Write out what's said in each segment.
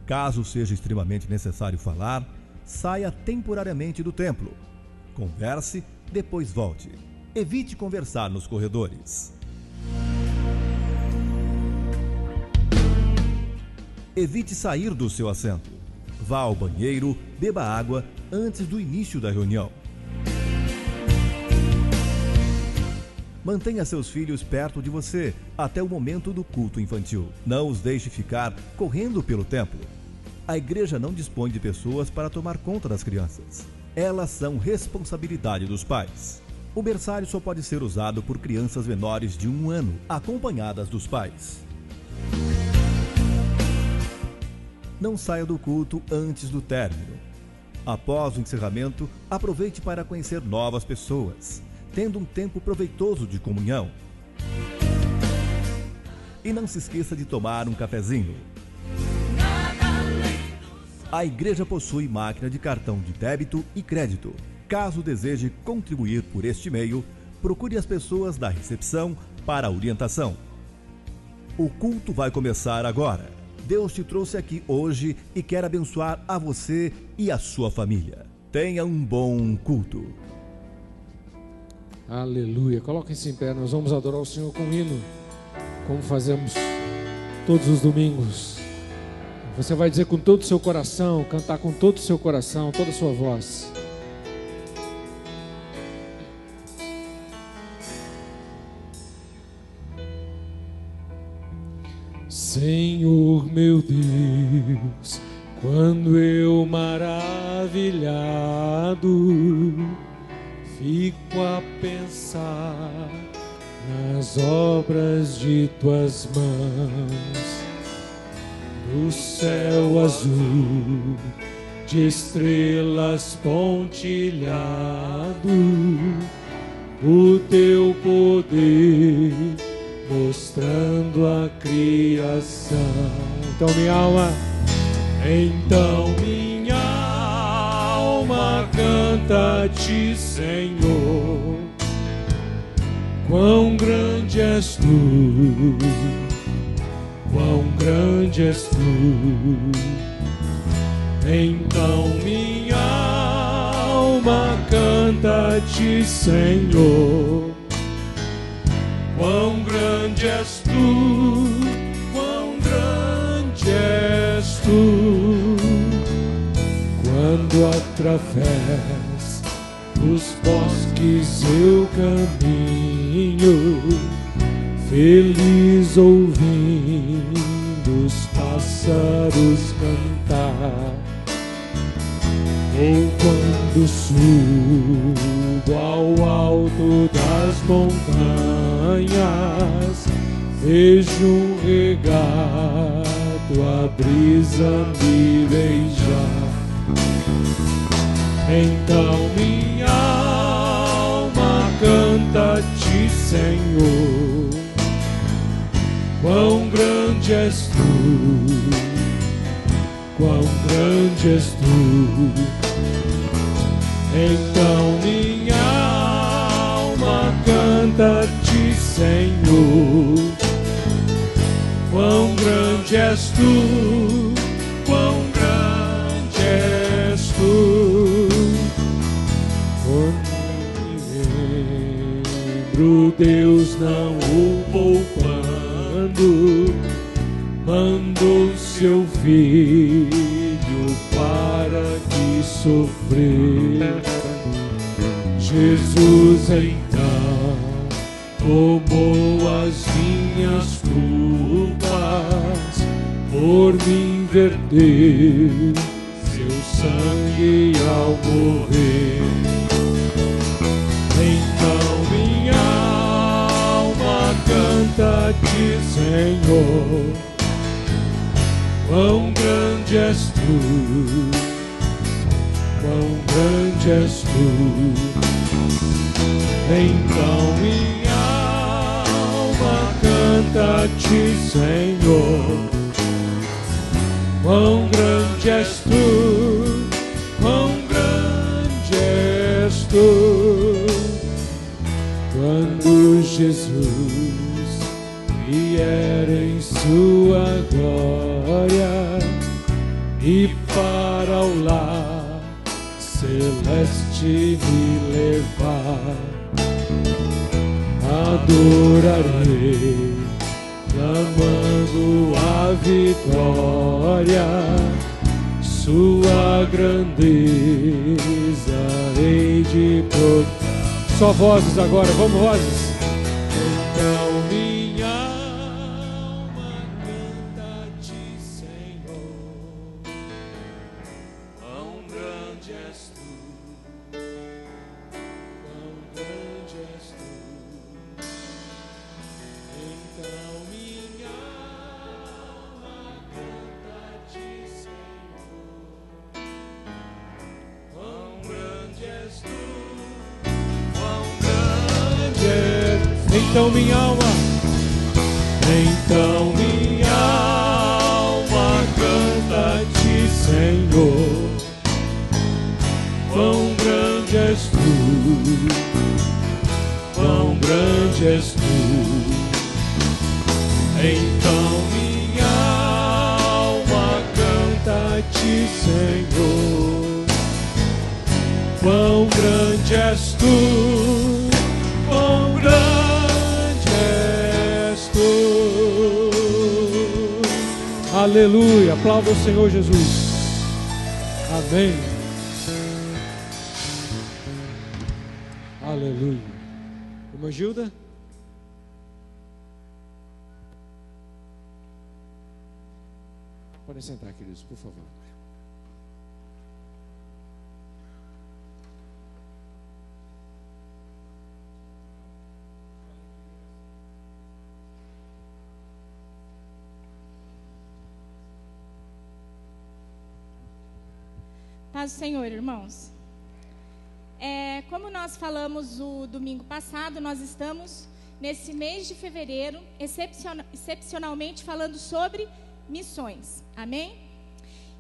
Caso seja extremamente necessário falar, saia temporariamente do templo. Converse, depois volte. Evite conversar nos corredores. Evite sair do seu assento. Vá ao banheiro, beba água antes do início da reunião. Mantenha seus filhos perto de você até o momento do culto infantil. Não os deixe ficar correndo pelo templo. A igreja não dispõe de pessoas para tomar conta das crianças. Elas são responsabilidade dos pais. O berçário só pode ser usado por crianças menores de 1 ano, acompanhadas dos pais. Não saia do culto antes do término. Após o encerramento, aproveite para conhecer novas pessoas, tendo um tempo proveitoso de comunhão. E não se esqueça de tomar um cafezinho. A igreja possui máquina de cartão de débito e crédito. Caso deseje contribuir por este meio, procure as pessoas da recepção para a orientação. O culto vai começar agora. Deus te trouxe aqui hoje e quer abençoar a você e a sua família. Tenha um bom culto. Aleluia. Coloquem-se em pé, nós vamos adorar o Senhor com hino, como fazemos todos os domingos. Você vai dizer com todo o seu coração, cantar com todo o seu coração, toda a sua voz. Senhor meu Deus, quando eu maravilhado fico a pensar nas obras de tuas mãos, do céu azul de estrelas pontilhado, o teu poder mostrando a criação. Então minha alma canta-te, Senhor. Quão grande és tu, quão grande és tu. Então minha alma canta-te, Senhor. Quão grande és tu, quão grande és tu. Quando através os bosques eu caminho, feliz ouvindo os pássaros cantar. Ou quando subo ao alto das montanhas, vejo um regato, a brisa me beijar. Então minha alma canta-te, Senhor. Quão grande és tu, quão grande és tu. Então minha alma canta-te, Senhor. Quão grande és tu, quão grande és tu. Quando me lembro, Deus não o poupando, mandou seu filho para que sofrer. Jesus então tomou as minhas culpas, por me verter seu sangue ao morrer. Então minha alma canta-te, Senhor. Quão grande és tu, quão grande és tu. Então minha alma canta-te, Senhor. Quão grande és tu, quão grande és tu. Quando Jesus vier em sua glória, e para o lar celeste me levar. Adorarei, clamando a vitória, sua grandeza hei de proclamar. Só vozes agora, vamos vozes. Então minha alma canta-te, Senhor, quão grande és tu, quão grande és tu. Então minha alma canta-te, Senhor, quão grande és tu. Então minha alma canta-te, Senhor, quão grande és tu, quão grande és tu. Então minha alma canta-te, Senhor, quão grande és tu, quão grande és tu. Aleluia, aplauda o Senhor Jesus. Amém. Aleluia. Irmã Gilda? Podem sentar, queridos, por favor. Paz do Senhor, irmãos. Como nós falamos o domingo passado, nós estamos nesse mês de fevereiro, excepcionalmente falando sobre missões. Amém?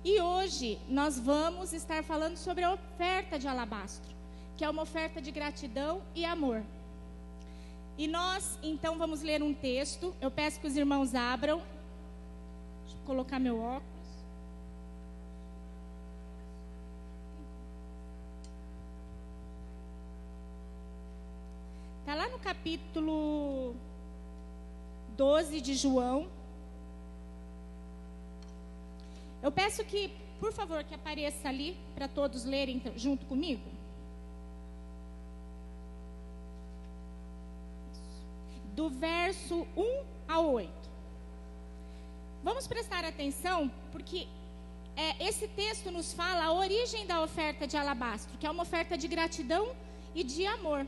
E hoje nós vamos estar falando sobre a oferta de alabastro, que é uma oferta de gratidão e amor. E nós, então, vamos ler um texto. Eu peço que os irmãos abram. Deixa eu colocar meu óculos. Está lá no capítulo 12 de João. Eu peço que, por favor, que apareça ali para todos lerem junto comigo. Do verso 1 ao 8. Vamos prestar atenção, porque esse texto nos fala a origem da oferta de alabastro, que é uma oferta de gratidão e de amor.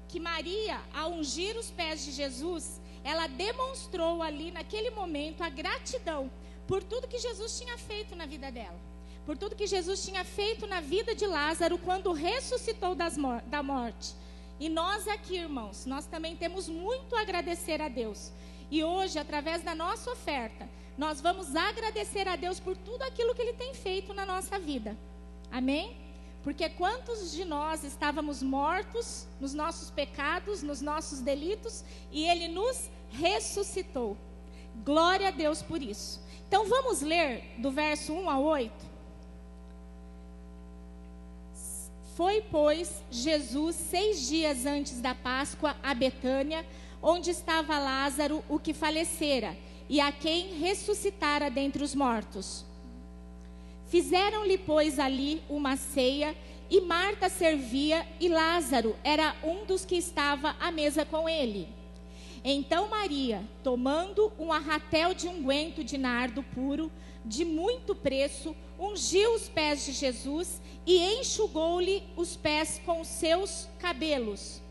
Que Maria, ao ungir os pés de Jesus, ela demonstrou ali naquele momento a gratidão por tudo que Jesus tinha feito na vida dela, por tudo que Jesus tinha feito na vida de Lázaro quando ressuscitou da morte. E nós aqui, irmãos, nós também temos muito a agradecer a Deus. E hoje, através da nossa oferta, nós vamos agradecer a Deus por tudo aquilo que Ele tem feito na nossa vida. Amém? Porque quantos de nós estávamos mortos nos nossos pecados, nos nossos delitos, e Ele nos ressuscitou. Glória a Deus por isso. Então vamos ler do verso 1 ao 8. Foi, pois, Jesus 6 dias antes da Páscoa a Betânia, onde estava Lázaro, o que falecera, e a quem ressuscitara dentre os mortos. Fizeram-lhe, pois, ali uma ceia, e Marta servia, e Lázaro era um dos que estava à mesa com ele. Então Maria, tomando um arratel de unguento de nardo puro, de muito preço, ungiu os pés de Jesus e enxugou-lhe os pés com os seus cabelos.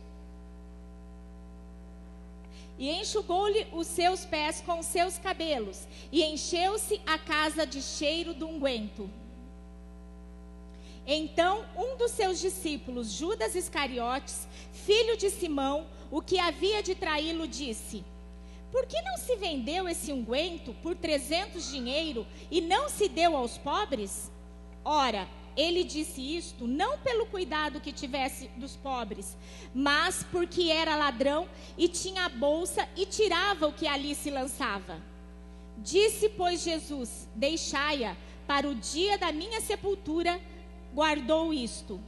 E enxugou-lhe os seus pés com os seus cabelos, e encheu-se a casa de cheiro do unguento. Então um dos seus discípulos, Judas Iscariotes, filho de Simão, o que havia de traí-lo, disse: por que não se vendeu esse unguento por 300 dinheiro e não se deu aos pobres? Ora, ele disse isto não pelo cuidado que tivesse dos pobres, mas porque era ladrão e tinha a bolsa e tirava o que ali se lançava. Disse, pois, Jesus: deixai-a, para o dia da minha sepultura guardou isto.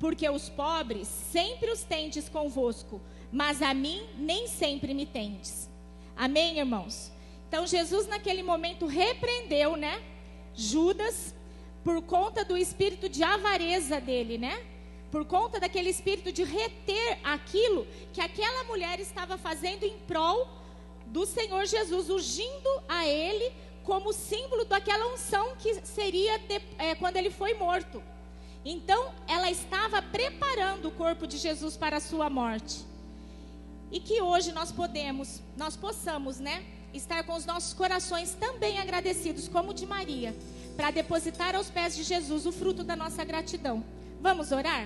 Porque os pobres sempre os tendes convosco, mas a mim nem sempre me tendes. Amém, irmãos? Então Jesus naquele momento repreendeu, né, Judas, por conta do espírito de avareza dele, né? Por conta daquele espírito de reter aquilo que aquela mulher estava fazendo em prol do Senhor Jesus, ungindo a ele como símbolo daquela unção que seria quando ele foi morto. Então, ela estava preparando o corpo de Jesus para a sua morte. E que hoje nós possamos, né, estar com os nossos corações também agradecidos, como o de Maria, para depositar aos pés de Jesus o fruto da nossa gratidão. Vamos orar?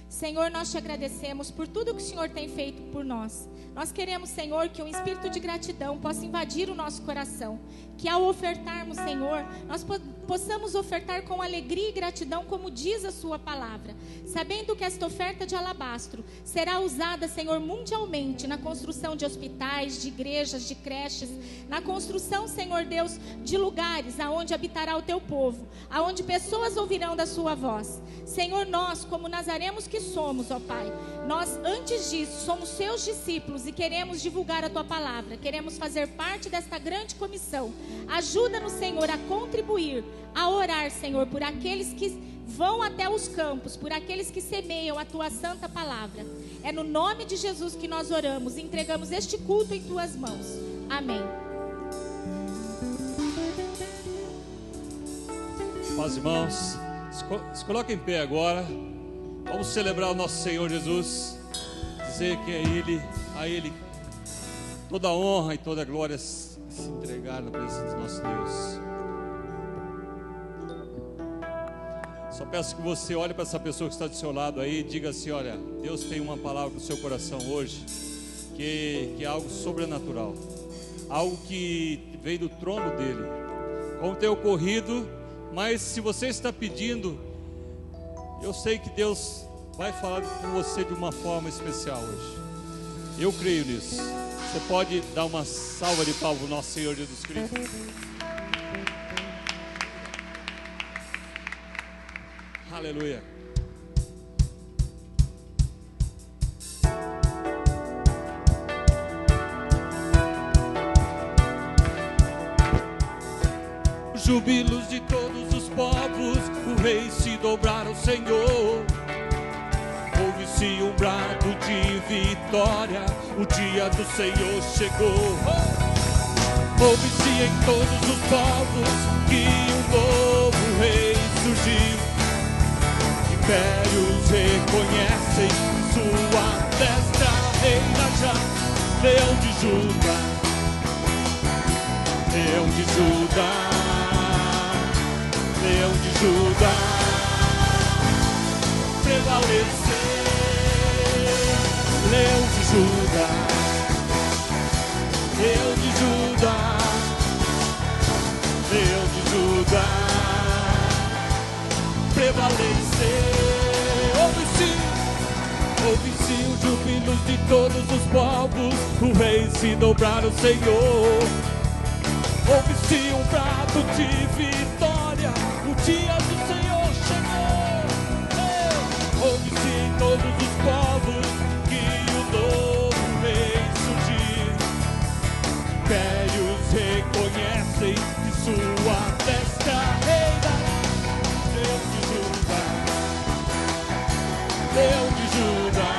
Senhor, nós te agradecemos por tudo que o Senhor tem feito por nós. Nós queremos, Senhor, que um espírito de gratidão possa invadir o nosso coração. Que ao ofertarmos, Senhor, nós possamos ofertar com alegria e gratidão, como diz a sua palavra. Sabendo que esta oferta de alabastro será usada, Senhor, mundialmente na construção de hospitais, de igrejas, de creches, na construção, Senhor Deus, de lugares aonde habitará o teu povo, aonde pessoas ouvirão da sua voz. Senhor, nós, como nazarenos que somos, ó Pai, nós antes disso somos seus discípulos e queremos divulgar a tua palavra, queremos fazer parte desta grande comissão. Ajuda-nos, Senhor, a contribuir, a orar, Senhor, por aqueles que vão até os campos, por aqueles que semeiam a tua santa palavra. É no nome de Jesus que nós oramos e entregamos este culto em tuas mãos. Amém. Paz, irmãos, se coloquem em pé agora. Vamos celebrar o nosso Senhor Jesus, dizer que é a Ele toda a honra e toda a glória, se entregar na presença do nosso Deus. Só peço que você olhe para essa pessoa que está do seu lado aí e diga assim: olha, Deus tem uma palavra para o seu coração hoje, que é algo sobrenatural, algo que veio do trono dele, como tem ocorrido. Mas se você está pedindo, eu sei que Deus vai falar com você de uma forma especial hoje. Eu creio nisso. Você pode dar uma salva de palmas ao nosso Senhor Jesus Cristo? Aleluia. Júbilos de todos os povos, o rei se dobrar ao Senhor. Ouve-se um brado de vitória, o dia do Senhor chegou. Ouve-se em todos os povos que um novo rei surgiu. Impérios reconhecem sua destra reina já. Leão de Judá, Leão de Judá, Leão de Judá, prevalecer. Leão de Judá, Leão de Judá, Leão de Judá, prevalecer. Ouve-se os júbilos de todos os povos, o rei se dobrar ao Senhor. Ouve-se um brado de vitória, o dia do Senhor chegou. Ouve-se em todos os povos que o novo rei surgiu. Impérios reconhecem de sua destra reina. Leão de Judá, Leão de Judá,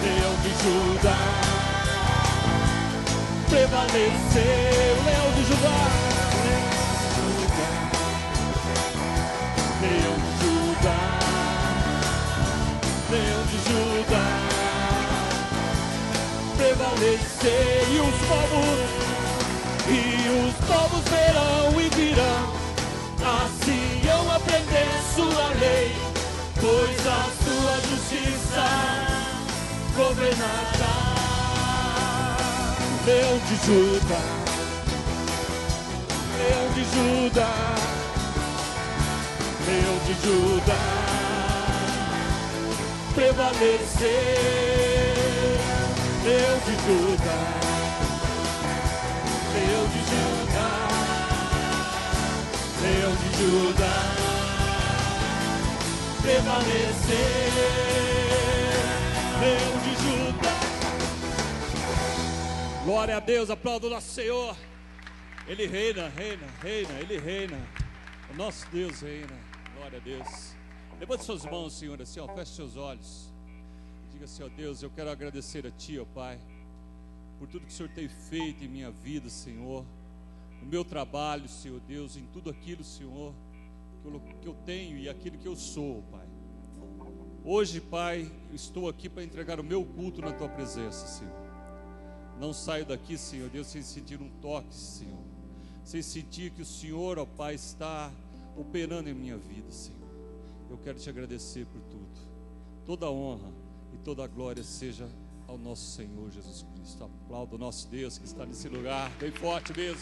Leão de Judá, prevaleceu. Leão de Judá, Leão de Judá, Leão de Judá, prevalecer. E os povos verão e virão a Sião aprender sua lei, pois a sua justiça governará. Leão de Judá, Leão de Judá, Leão de Judá, prevalecer. Leão de Judá, Leão de Judá, Judá, prevalecer, Leão de Judá. Glória a Deus, aplauda o nosso Senhor. Ele reina, Ele reina. O nosso Deus reina. Glória a Deus. Levante suas mãos, Senhor, assim, ó, feche seus olhos. Diga assim, ó, Deus, eu quero agradecer a Ti, ó Pai, por tudo que o Senhor tem feito em minha vida, Senhor, no meu trabalho, Senhor Deus, em tudo aquilo, Senhor, que eu tenho e aquilo que eu sou, Pai. Hoje, Pai, eu estou aqui para entregar o meu culto na Tua presença, Senhor. Não saio daqui, Senhor Deus, sem sentir um toque, Senhor, sem sentir que o Senhor, ó Pai, está operando em minha vida, Senhor. Eu quero Te agradecer por tudo. Toda a honra e toda a glória seja ao nosso Senhor Jesus Cristo. Aplauda o nosso Deus que está nesse lugar, bem forte mesmo.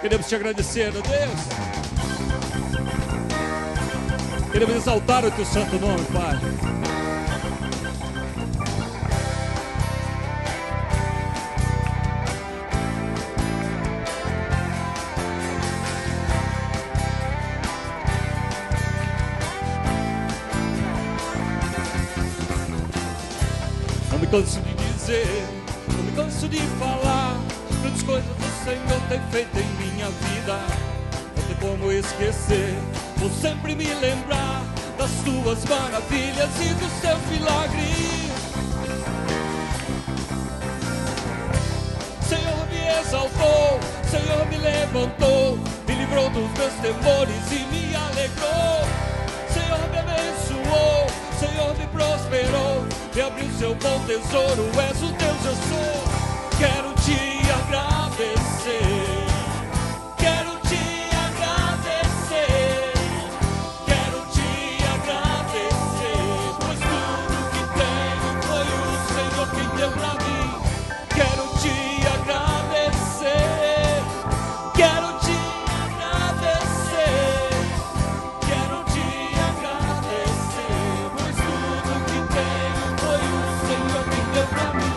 Queremos Te agradecer, ó Deus. Queremos exaltar o Teu santo nome, Pai. Não me canso de dizer, não me canso de falar, grandes coisas o Senhor tem feito em minha vida. Não tem como esquecer, vou sempre me lembrar das Tuas maravilhas e dos Teus milagres. Senhor me exaltou, Senhor me levantou, me livrou dos meus temores e me alegrou. Senhor me abençoou, Senhor me prosperou, me abriu Seu bom tesouro, és o Deus eu sou. Quero Te agradecer, quero Te agradecer, quero Te agradecer, pois tudo que tenho foi o Senhor quem deu pra mim. Quero Te agradecer, quero Te agradecer, quero Te agradecer, pois tudo que tenho foi o Senhor quem deu pra mim.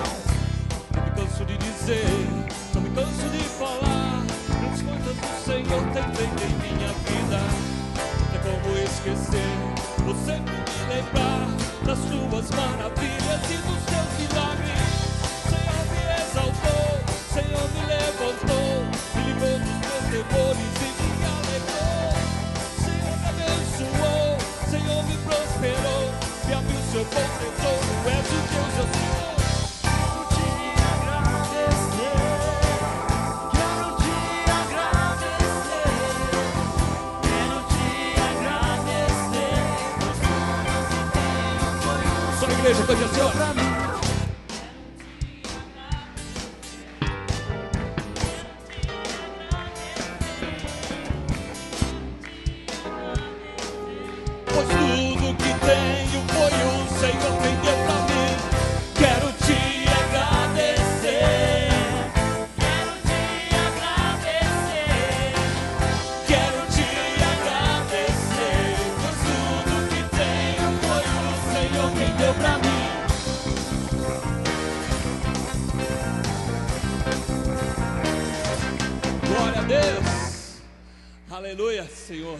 Não me canso de dizer, não me canso de falar, grandes coisas o Senhor tem feito em minha vida. Não tem como esquecer, vou sempre me lembrar das Tuas maravilhas e dos Teus milagres. Senhor me exaltou, Senhor me levantou, me livrou dos meus temores e me alegrou. Senhor me abençoou, Senhor me prosperou, me abriu Seu bom tesouro, és o Deus eu sou. Igreja, cante assim, ó. Pois tudo que tenho foi o Senhor quem deu pra mim. Quero Te agradecer, quero Te agradecer, quero Te agradecer, pois tudo que tenho foi o Senhor quem deu pra mim. Glória a Deus, aleluia, Senhor.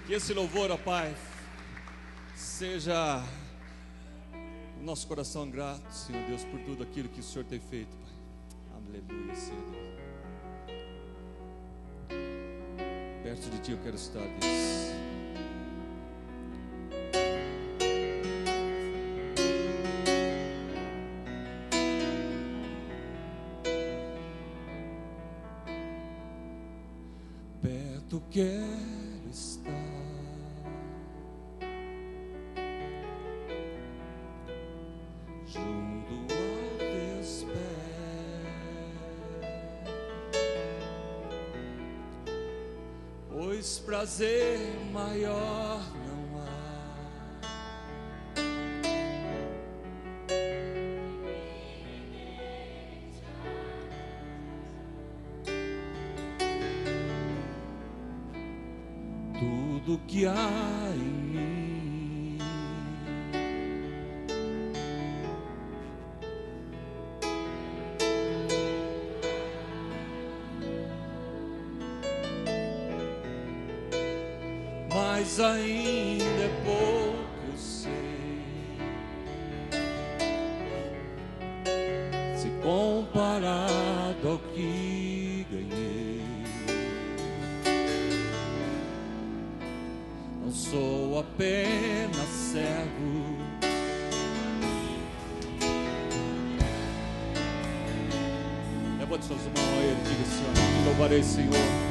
Que esse louvor, ó Pai, seja o nosso coração grato, Senhor Deus, por tudo aquilo que o Senhor tem feito, Pai. Aleluia, Senhor Deus. Perto de Ti eu quero estar, Deus. Perto quero estar, junto aos Teus pés, pois prazer maior não há. Tudo que há em mim mas ainda é pouco, eu sei. Se comparado ao que ganhei, não sou apenas servo. Levante suas mãos a Ele, diga assim: te louvarei, Senhor.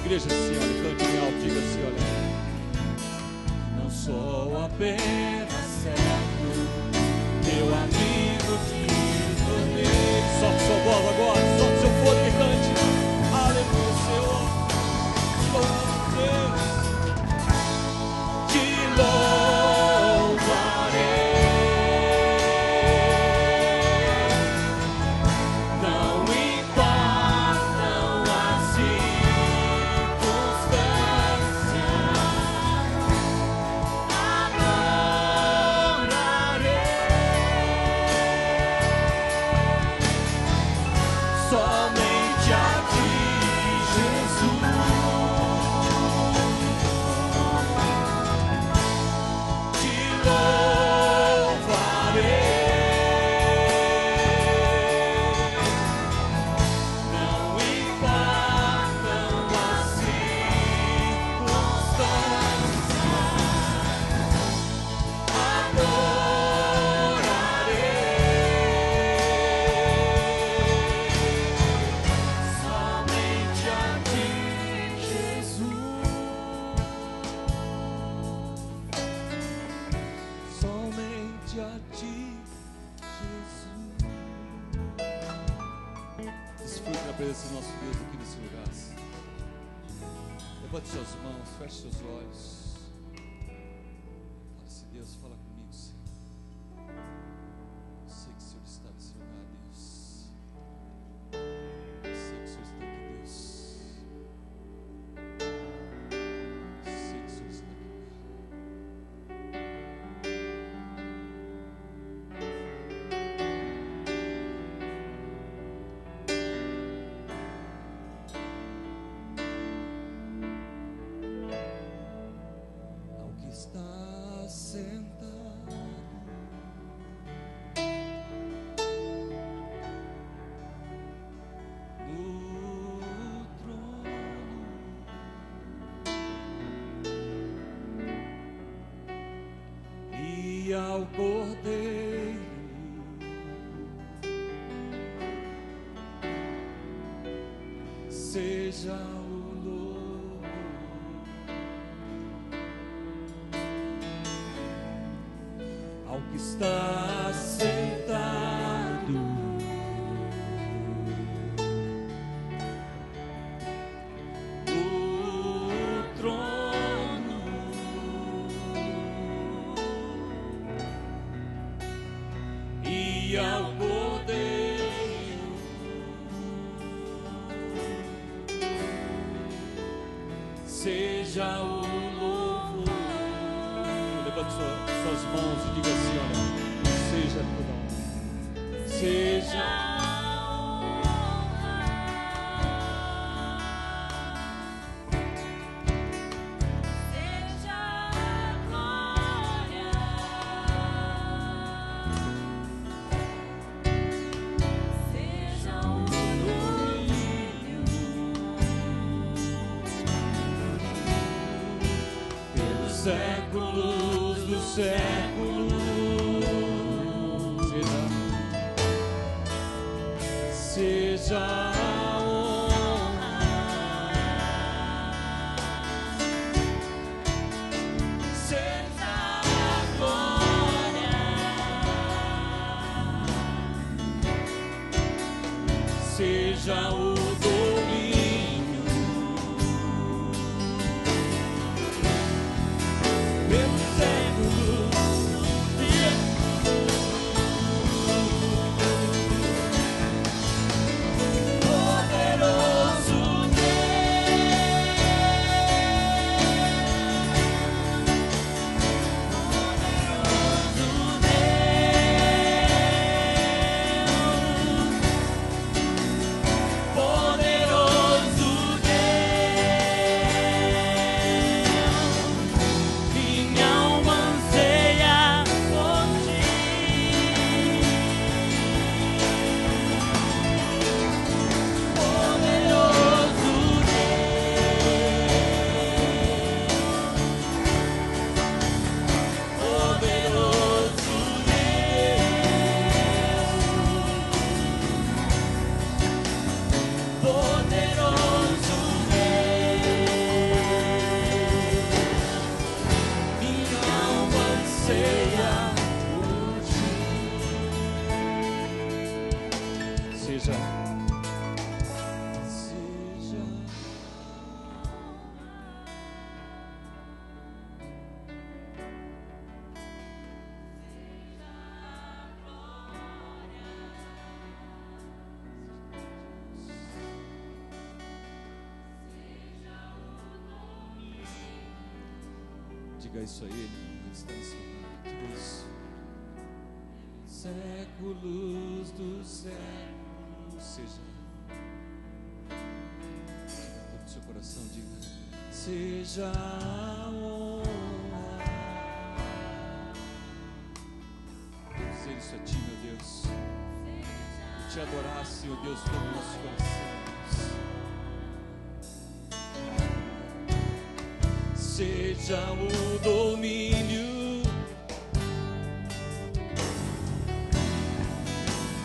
Igreja, assim, olha, cante bem alto, diga assim, olha: não sou apenas servo, teu amigo te tornei. Solte sua voz agora, solte seu fôlego e cante. Aleluia, Senhor. Te louvarei. Não importam as somente a ti, Jesus. Te louvarei. Não importam as circunstâncias, somente a ti, Jesus. Desfrute da presença do nosso Deus aqui nesse lugar. Levante suas mãos, feche seus olhos. Fala assim: Deus, fala comigo, Senhor. Eu sei que o Senhor está nesse lugar, Deus. Eu sei que o Senhor está aqui, Deus. Eu sei que o Senhor está aqui. Ao que está sentado no trono, e ao Cordeiro seja o louvor. Ao que está sentado no trono, e e ao Cordeiro seja o louvor. Levante suas mãos e diga assim: olha, seja toda honra, seja séculos dos séculos, seja a honra, seja a glória, seja o diga isso a Ele, está ensinando. Diga isso. Séculos dos séculos, seja. Diga do seu coração, diga. Seja a honra. Vou dizer isso a Ti, meu Deus. E Te adorar, Senhor Deus, com o nosso coração. Seja o domínio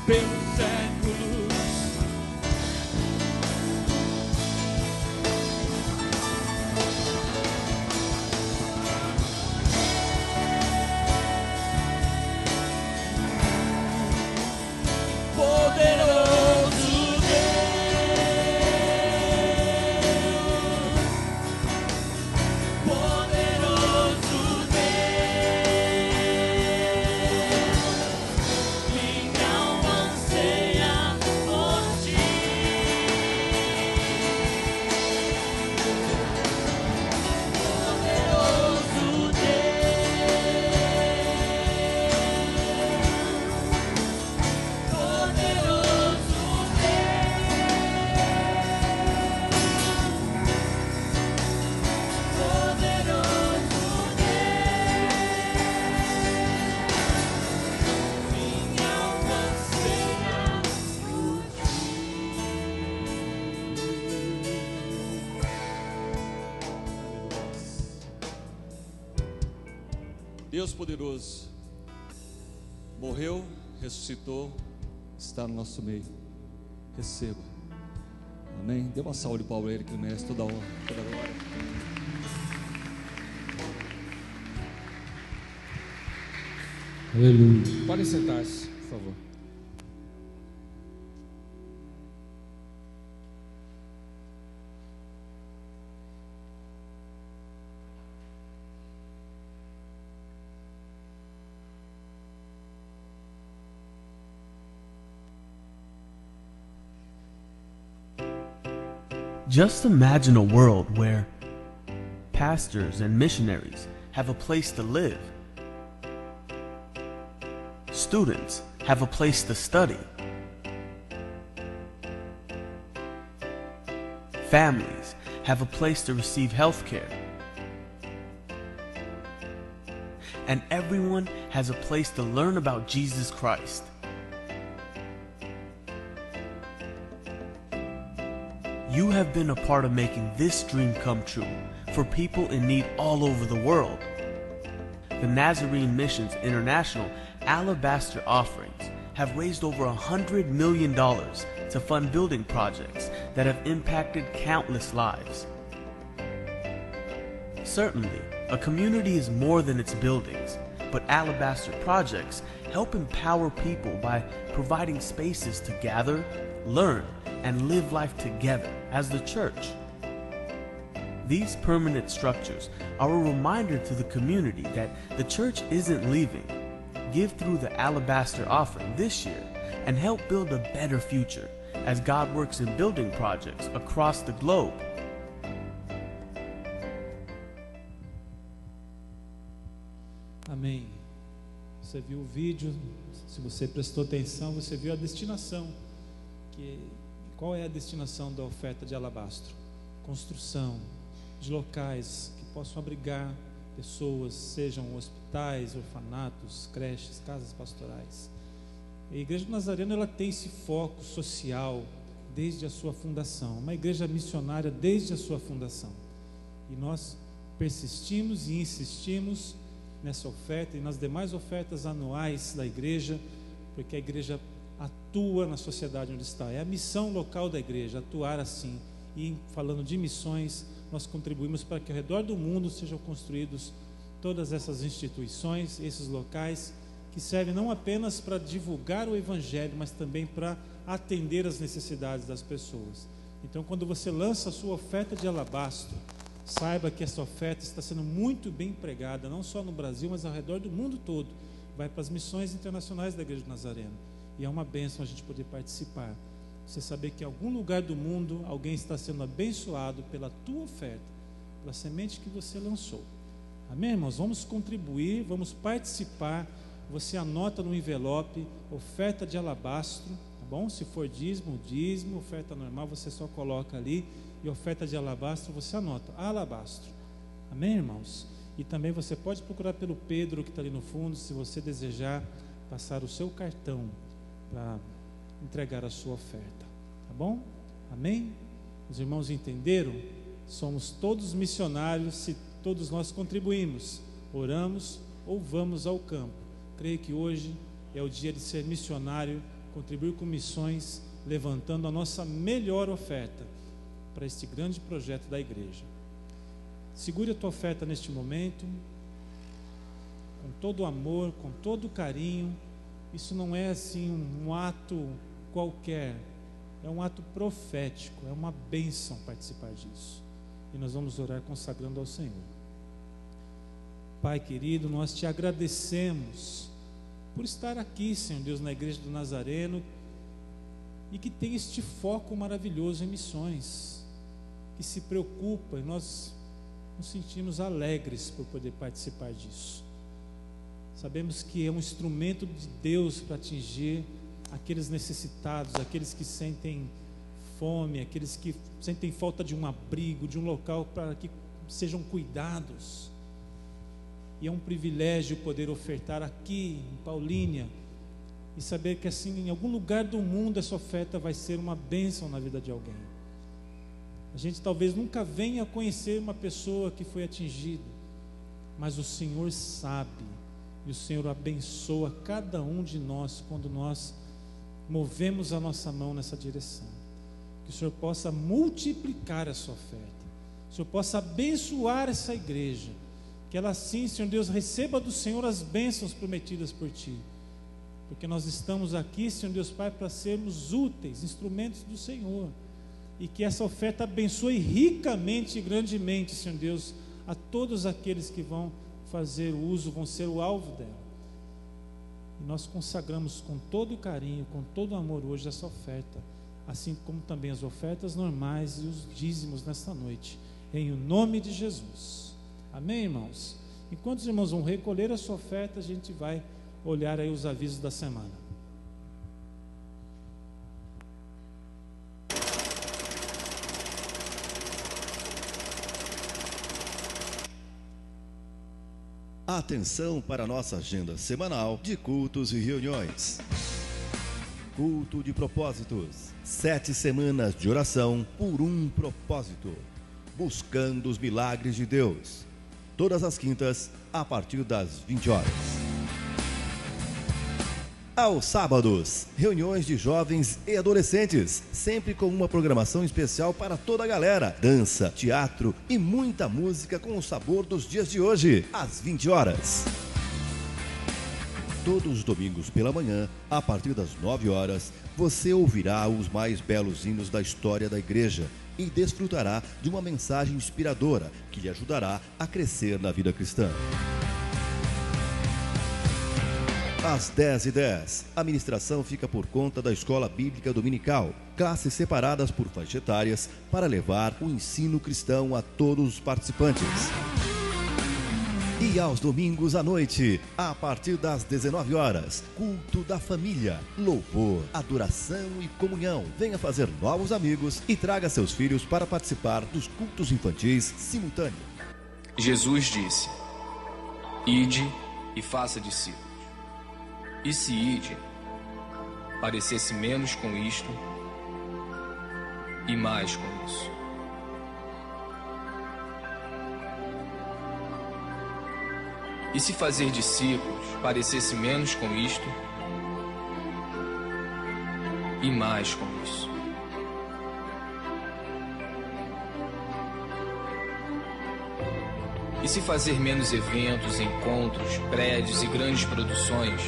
pelos séculos, poderoso Deus poderoso, morreu, ressuscitou, está no nosso meio. Receba. Amém? Dê uma salva de palmas a Ele, que Ele merece toda a honra, toda a glória. Aleluia. Podem sentar-se, por favor. Just imagine a world where pastors and missionaries have a place to live, students have a place to study, families have a place to receive health care, and everyone has a place to learn about Jesus Christ. You have been a part of making this dream come true for people in need all over the world. The Nazarene Missions International Alabaster offerings have raised over $100 million to fund building projects that have impacted countless lives. Certainly, a community is more than its buildings, but Alabaster projects help empower people by providing spaces to gather, learn, and live life together as the church. These permanent structures are a reminder to the community that the church isn't leaving. Give through the Alabaster offering this year and help build a better future as God works in building projects across the globe. Amém. Você viu o vídeo, se você prestou atenção, você viu a destinação. Qual é a destinação da oferta de alabastro? Construção de locais que possam abrigar pessoas, sejam hospitais, orfanatos, creches, casas pastorais. A Igreja do Nazareno, ela tem esse foco social desde a sua fundação, uma igreja missionária desde a sua fundação. E nós persistimos e insistimos nessa oferta e nas demais ofertas anuais da igreja, porque a igreja atua na sociedade onde está. É a missão local da igreja, atuar assim. E falando de missões, nós contribuímos para que ao redor do mundo sejam construídos todas essas instituições, esses locais que servem não apenas para divulgar o evangelho, mas também para atender as necessidades das pessoas. Então, quando você lança a sua oferta de alabastro, saiba que essa oferta está sendo muito bem empregada, não só no Brasil, mas ao redor do mundo todo. Vai para as missões internacionais da Igreja do Nazareno. E é uma bênção a gente poder participar. Você saber que em algum lugar do mundo alguém está sendo abençoado pela tua oferta, pela semente que você lançou. Amém, irmãos? Vamos contribuir, vamos participar. Você anota no envelope oferta de alabastro, tá bom? Se for dízimo, dízimo, oferta normal você só coloca ali, e oferta de alabastro você anota, alabastro. Amém, irmãos? E também você pode procurar pelo Pedro que está ali no fundo, se você desejar passar o seu cartão para entregar a sua oferta, tá bom? Amém? Os irmãos entenderam? Somos todos missionários se todos nós contribuímos, oramos ou vamos ao campo. Creio que hoje é o dia de ser missionário, contribuir com missões, levantando a nossa melhor oferta para este grande projeto da igreja. Segure a tua oferta neste momento, com todo o amor, com todo o carinho. Isso não é assim um ato qualquer, é um ato profético, é uma bênção participar disso. E nós vamos orar consagrando ao Senhor. Pai querido, nós te agradecemos por estar aqui, Senhor Deus, na Igreja do Nazareno, e que tem este foco maravilhoso em missões, que se preocupa, e nós nos sentimos alegres por poder participar disso. Sabemos que é um instrumento de Deus para atingir aqueles necessitados, aqueles que sentem fome, aqueles que sentem falta de um abrigo, de um local para que sejam cuidados. E é um privilégio poder ofertar aqui em Paulínia e saber que assim, em algum lugar do mundo essa oferta vai ser uma bênção na vida de alguém. A gente talvez nunca venha conhecer uma pessoa que foi atingida, mas o Senhor sabe, e o Senhor abençoa cada um de nós quando nós movemos a nossa mão nessa direção. Que o Senhor possa multiplicar essa oferta, o Senhor possa abençoar essa igreja, que ela sim, Senhor Deus, receba do Senhor as bênçãos prometidas por Ti, porque nós estamos aqui, Senhor Deus Pai, para sermos úteis, instrumentos do Senhor, e que essa oferta abençoe ricamente e grandemente, Senhor Deus, a todos aqueles que vão fazer o uso, vão ser o alvo dela. E nós consagramos com todo carinho, com todo amor hoje essa oferta assim como também as ofertas normais e os dízimos nesta noite, em o nome de Jesus. Amém, irmãos? Enquanto os irmãos vão recolher a sua oferta, a gente vai olhar aí os avisos da semana. Atenção para a nossa agenda semanal de cultos e reuniões. Culto de propósitos. 7 semanas de oração por um propósito. Buscando os milagres de Deus. Todas as quintas, a partir das 20 horas. Aos sábados, reuniões de jovens e adolescentes, sempre com uma programação especial para toda a galera. Dança, teatro e muita música com o sabor dos dias de hoje, às 20 horas. Todos os domingos pela manhã, a partir das 9 horas, você ouvirá os mais belos hinos da história da igreja e desfrutará de uma mensagem inspiradora que lhe ajudará a crescer na vida cristã. Às 10h10, a ministração fica por conta da Escola Bíblica Dominical, classes separadas por faixa etárias para levar o ensino cristão a todos os participantes. E aos domingos à noite, a partir das 19 horas, culto da família, louvor, adoração e comunhão. Venha fazer novos amigos e traga seus filhos para participar dos cultos infantis simultâneos. Jesus disse: ide e faça discípulos. E se ide, parecesse menos com isto e mais com isso. E se fazer discípulos parecesse menos com isto e mais com isso. E se fazer menos eventos, encontros, prédios e grandes produções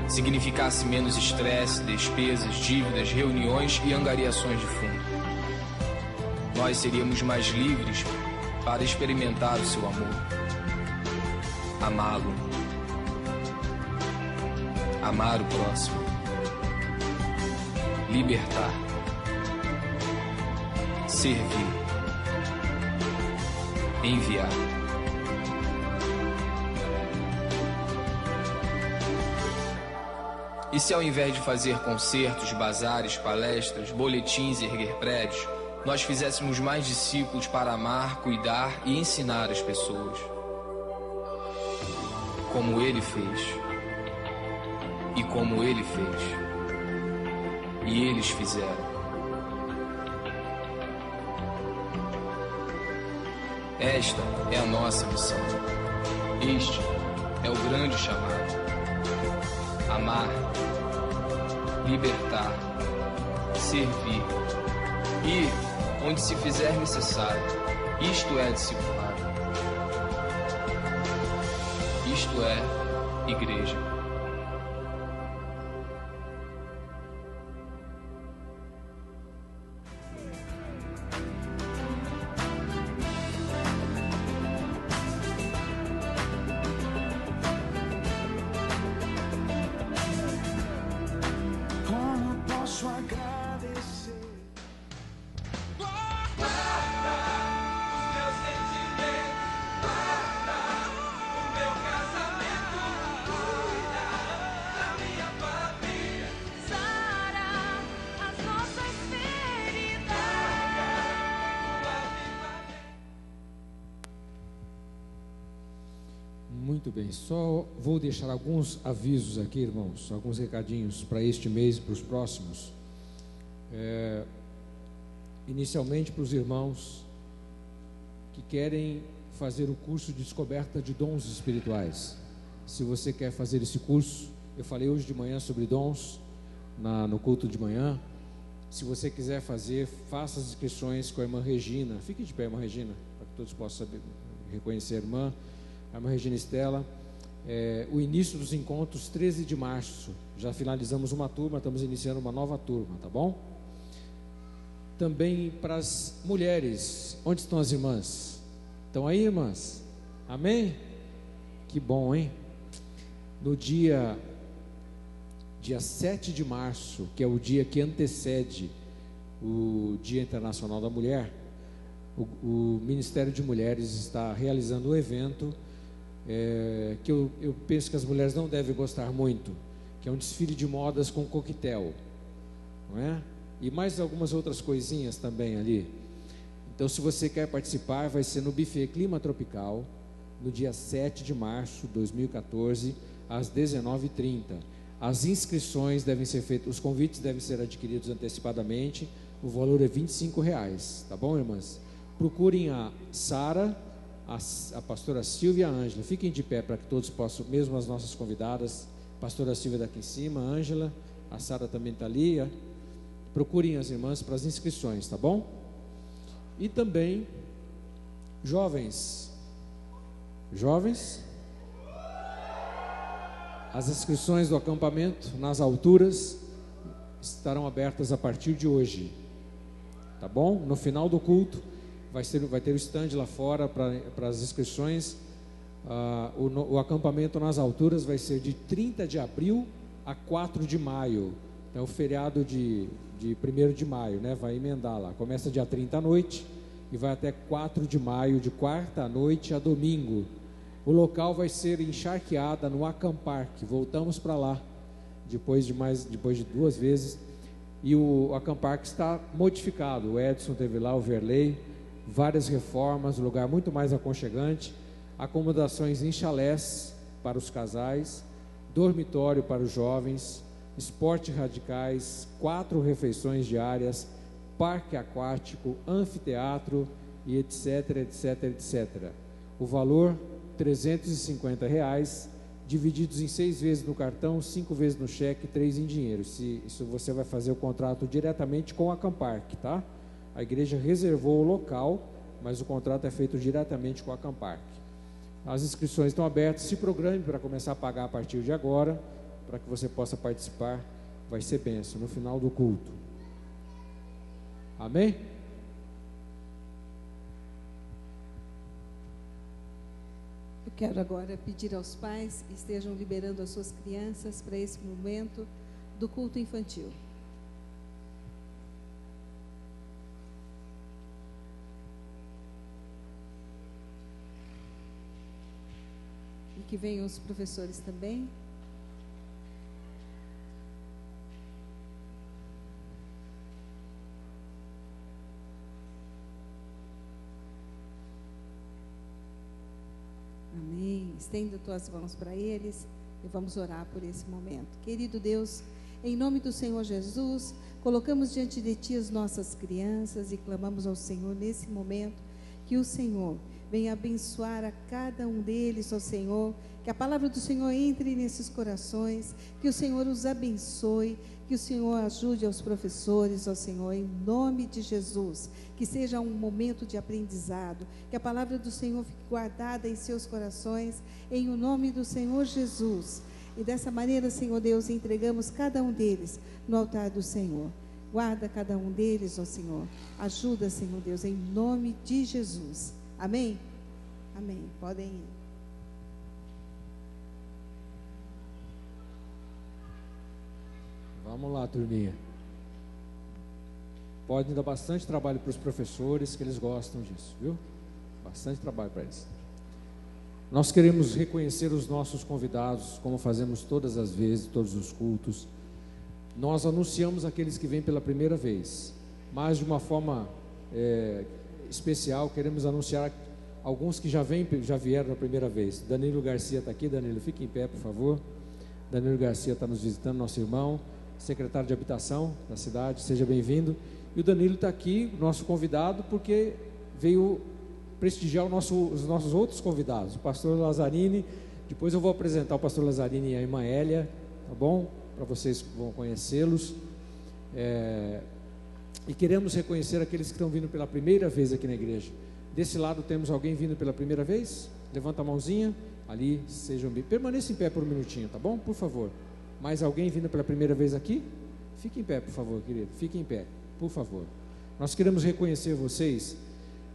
significasse menos estresse, despesas, dívidas, reuniões e angariações de fundo, nós seríamos mais livres para experimentar o seu amor, amá-lo, amar o próximo, libertar, servir, enviar. E se ao invés de fazer concertos, bazares, palestras, boletins e erguer prédios, nós fizéssemos mais discípulos para amar, cuidar e ensinar as pessoas, como Ele fez, e como Ele fez, e eles fizeram. Esta é a nossa missão. Este é o grande chamado. Amar, libertar, servir, ir onde se fizer necessário. Isto é discipulado. Isto é igreja. Muito bem, só vou deixar alguns avisos aqui, irmãos, alguns recadinhos para este mês e para os próximos. Inicialmente para os irmãos que querem fazer o curso de descoberta de dons espirituais. Se você quer fazer esse curso, eu falei hoje de manhã sobre dons no culto de manhã. Se você quiser fazer, faça as inscrições com a irmã Regina. Fique de pé, irmã Regina, para que todos possam reconhecer a irmã Regina Estela. O início dos encontros, 13 de março. Já finalizamos uma turma, estamos iniciando uma nova turma, tá bom? Também para as mulheres. Onde estão as irmãs? Estão aí, irmãs? Amém? Que bom, hein? No dia dia 7 de março, que é o dia que antecede o Dia Internacional da Mulher, o Ministério de Mulheres está realizando um evento que eu penso que as mulheres não devem gostar muito, que é um desfile de modas com coquetel, não é? E mais algumas outras coisinhas também ali. Então, se você quer participar, vai ser no Buffet Clima Tropical, no dia 7 de março de 2014, às 19h30. As inscrições devem ser feitas, os convites devem ser adquiridos antecipadamente, o valor é R$25, tá bom, irmãs? Procurem a Sara, a pastora Silvia e a Ângela. Fiquem de pé para que todos possam, mesmo as nossas convidadas, a pastora Silvia daqui em cima, a Ângela, a Sara também está ali. Procurem as irmãs para as inscrições, tá bom? E também, jovens, as inscrições do acampamento nas alturas estarão abertas a partir de hoje, tá bom? No final do culto vai ter o stand lá fora para as inscrições. O acampamento nas alturas vai ser de 30 de abril a 4 de maio. É o feriado de 1º de maio, né? Vai emendar lá. Começa dia 30 à noite e vai até 4 de maio, de quarta à noite a domingo. O local vai ser em Charqueada, no Acampark. Voltamos para lá depois de 2 vezes. E o Acampark está modificado. O Edson teve lá, o Verley, várias reformas, um lugar muito mais aconchegante, acomodações em chalés para os casais, dormitório para os jovens, esportes radicais, 4 refeições diárias, parque aquático, anfiteatro e etc, etc, etc. O valor R$350, divididos em 6 vezes no cartão, 5 vezes no cheque, 3 em dinheiro. Isso você vai fazer o contrato diretamente com a Acampark, tá? A igreja reservou o local, mas o contrato é feito diretamente com a Acampark. As inscrições estão abertas, se programe para começar a pagar a partir de agora, para que você possa participar. Vai ser bênção no final do culto. Amém? Eu quero agora pedir aos pais que estejam liberando as suas crianças para esse momento do culto infantil. E que venham os professores também. Amém. Estenda tuas mãos para eles e vamos orar por esse momento. Querido Deus, em nome do Senhor Jesus, colocamos diante de Ti as nossas crianças e clamamos ao Senhor nesse momento que o Senhor venha abençoar a cada um deles, ó Senhor, que a palavra do Senhor entre nesses corações, que o Senhor os abençoe, que o Senhor ajude aos professores, ó Senhor, em nome de Jesus, que seja um momento de aprendizado, que a palavra do Senhor fique guardada em seus corações, em o nome do Senhor Jesus. E dessa maneira, Senhor Deus, entregamos cada um deles no altar do Senhor. Guarda cada um deles, ó Senhor. Ajuda, Senhor Deus, em nome de Jesus. Amém? Amém. Podem ir. Vamos lá, turminha. Pode dar bastante trabalho para os professores, que eles gostam disso, viu? Bastante trabalho para eles. Nós queremos reconhecer os nossos convidados, como fazemos todas as vezes, todos os cultos. Nós anunciamos aqueles que vêm pela primeira vez, mas de uma forma especial, queremos anunciar alguns que já vieram a primeira vez. Danilo Garcia está aqui. Danilo, fique em pé, por favor. Danilo Garcia está nos visitando, nosso irmão, secretário de habitação da cidade, seja bem-vindo. E o Danilo está aqui, nosso convidado, porque veio prestigiar os nossos outros convidados, o pastor Lazzarini. Depois eu vou apresentar o pastor Lazzarini e a irmã Hélia, tá bom? Para vocês que vão conhecê-los. E queremos reconhecer aqueles que estão vindo pela primeira vez aqui na igreja. Desse lado temos alguém vindo pela primeira vez? Levanta a mãozinha. Ali, sejam bem. Permaneça em pé por um minutinho, tá bom? Por favor. Mais alguém vindo pela primeira vez aqui? Fique em pé, por favor, querido. Fique em pé, por favor. Nós queremos reconhecer vocês,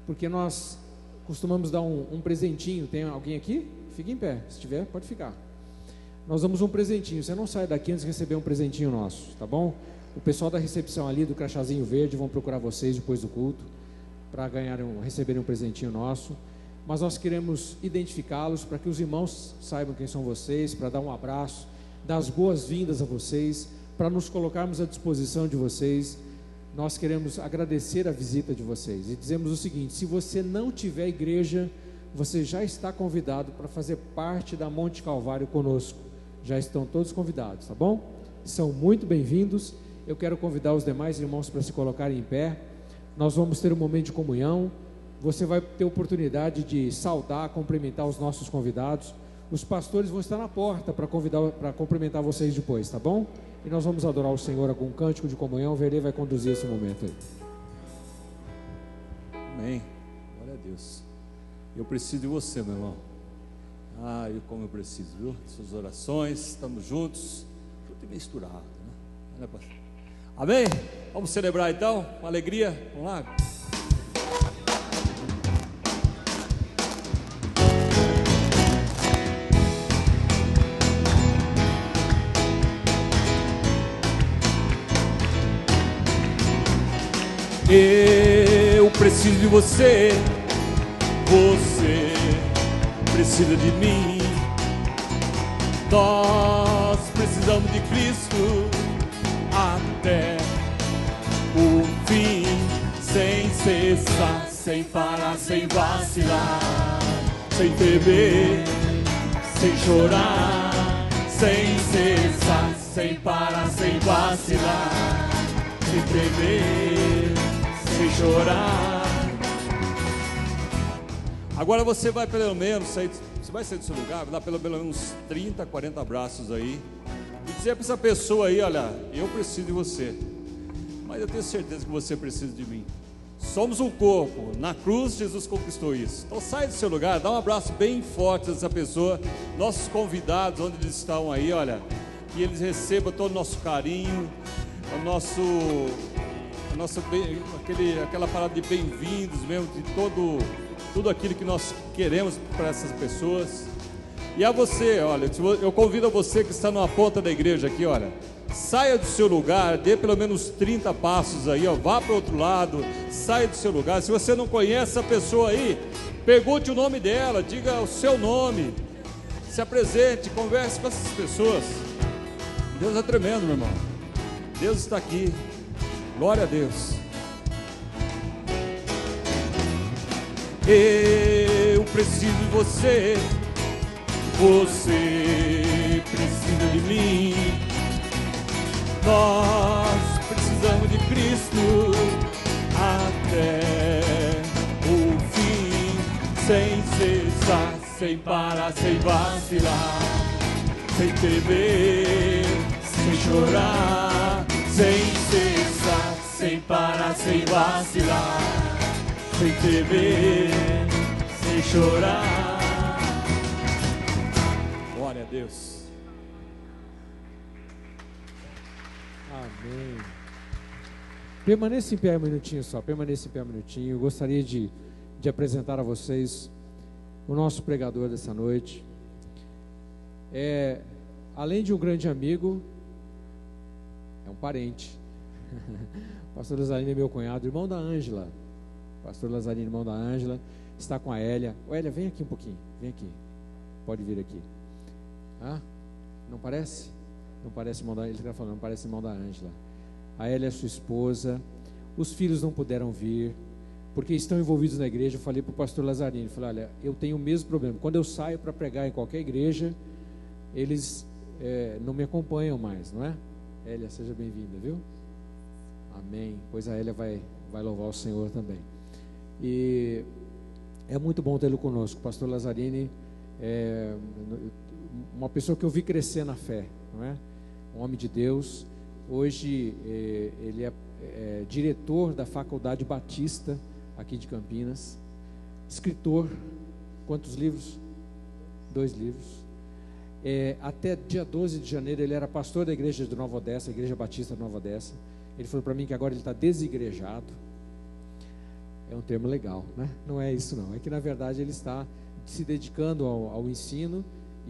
porque nós costumamos dar um presentinho. Tem alguém aqui? Fique em pé. Se tiver, pode ficar. nós damos um presentinho. Você não sai daqui antes de receber um presentinho nosso, tá bom? O pessoal da recepção ali do crachazinho verde vão procurar vocês depois do culto para receberem um presentinho nosso. Mas nós queremos identificá-los para que os irmãos saibam quem são vocês, para dar um abraço, dar as boas-vindas a vocês, para nos colocarmos à disposição de vocês. Nós queremos agradecer a visita de vocês e dizemos o seguinte: se você não tiver igreja, você já está convidado para fazer parte da Monte Calvário conosco. Já estão todos convidados, tá bom? São muito bem-vindos. Eu quero convidar os demais irmãos para se colocarem em pé. Nós vamos ter um momento de comunhão. Você vai ter oportunidade de saudar, cumprimentar os nossos convidados. Os pastores vão estar na porta para cumprimentar vocês depois, tá bom? E nós vamos adorar o Senhor com um cântico de comunhão. O Verê vai conduzir esse momento aí. Amém. Glória a Deus. Eu preciso de você, meu irmão. Como eu preciso, viu? Suas orações, estamos juntos. Tudo misturado, né? Amém? Vamos celebrar então, com alegria. Vamos lá. Eu preciso de você, você precisa de mim. Nós precisamos de Cristo até o fim, sem cessar, sem parar, sem vacilar, sem temer, sem chorar, sem cessar, sem parar, sem vacilar, sem temer, sem chorar. Agora você vai pelo menos sair, você vai sair do seu lugar, vai dar pelo menos uns 30, 40 abraços aí e dizer para essa pessoa aí: olha, eu preciso de você, mas eu tenho certeza que você precisa de mim. Somos um corpo, na cruz Jesus conquistou isso. Então sai do seu lugar, dá um abraço bem forte a essa pessoa. Nossos convidados, onde eles estão aí, olha, que eles recebam todo o nosso carinho, aquela parada de bem-vindos mesmo, de tudo aquilo que nós queremos para essas pessoas. E a você, olha, eu convido a você que está numa ponta da igreja aqui, olha, saia do seu lugar, dê pelo menos 30 passos aí, ó, vá para o outro lado, saia do seu lugar. Se você não conhece essa pessoa aí, pergunte o nome dela, diga o seu nome, se apresente, converse com essas pessoas. Deus é tremendo, meu irmão. Deus está aqui. Glória a Deus. Eu preciso de você, você precisa de mim. Nós precisamos de Cristo até o fim, sem cessar, sem parar, sem vacilar, sem temer, sem chorar, sem cessar, sem parar, sem vacilar, sem temer, sem chorar. Glória a Deus. Amém. Permaneça em pé um minutinho só, permaneça em pé um minutinho. Eu gostaria de apresentar a vocês o nosso pregador dessa noite. Além de um grande amigo, é um parente. Pastor Lazarino é meu cunhado, irmão da Ângela. Pastor Lazarino, irmão da Ângela, está com a Hélia. Ô Hélia, vem aqui um pouquinho, vem aqui. Pode vir aqui. Não parece? Não parece irmão da Ângela, ele está falando, não parece irmão da Ângela. A Hélia é sua esposa. Os filhos não puderam vir, porque estão envolvidos na igreja. Eu falei para o pastor Lazarino, falei, olha, eu tenho o mesmo problema. Quando eu saio para pregar em qualquer igreja, eles não me acompanham mais, não é? Hélia, seja bem-vinda, viu? Amém. Pois a Hélia vai louvar o Senhor também. E é muito bom tê-lo conosco. O pastor Lazzarini é uma pessoa que eu vi crescer na fé, não é? Um homem de Deus. Hoje ele é diretor da Faculdade Batista aqui de Campinas, escritor. Quantos livros? 2 livros. Até dia 12 de janeiro ele era pastor da igreja de Nova Odessa, Igreja Batista de Nova Odessa. Ele falou para mim que agora ele está desigrejado. É um termo legal, né? Não é isso não, é que na verdade ele está se dedicando ao ensino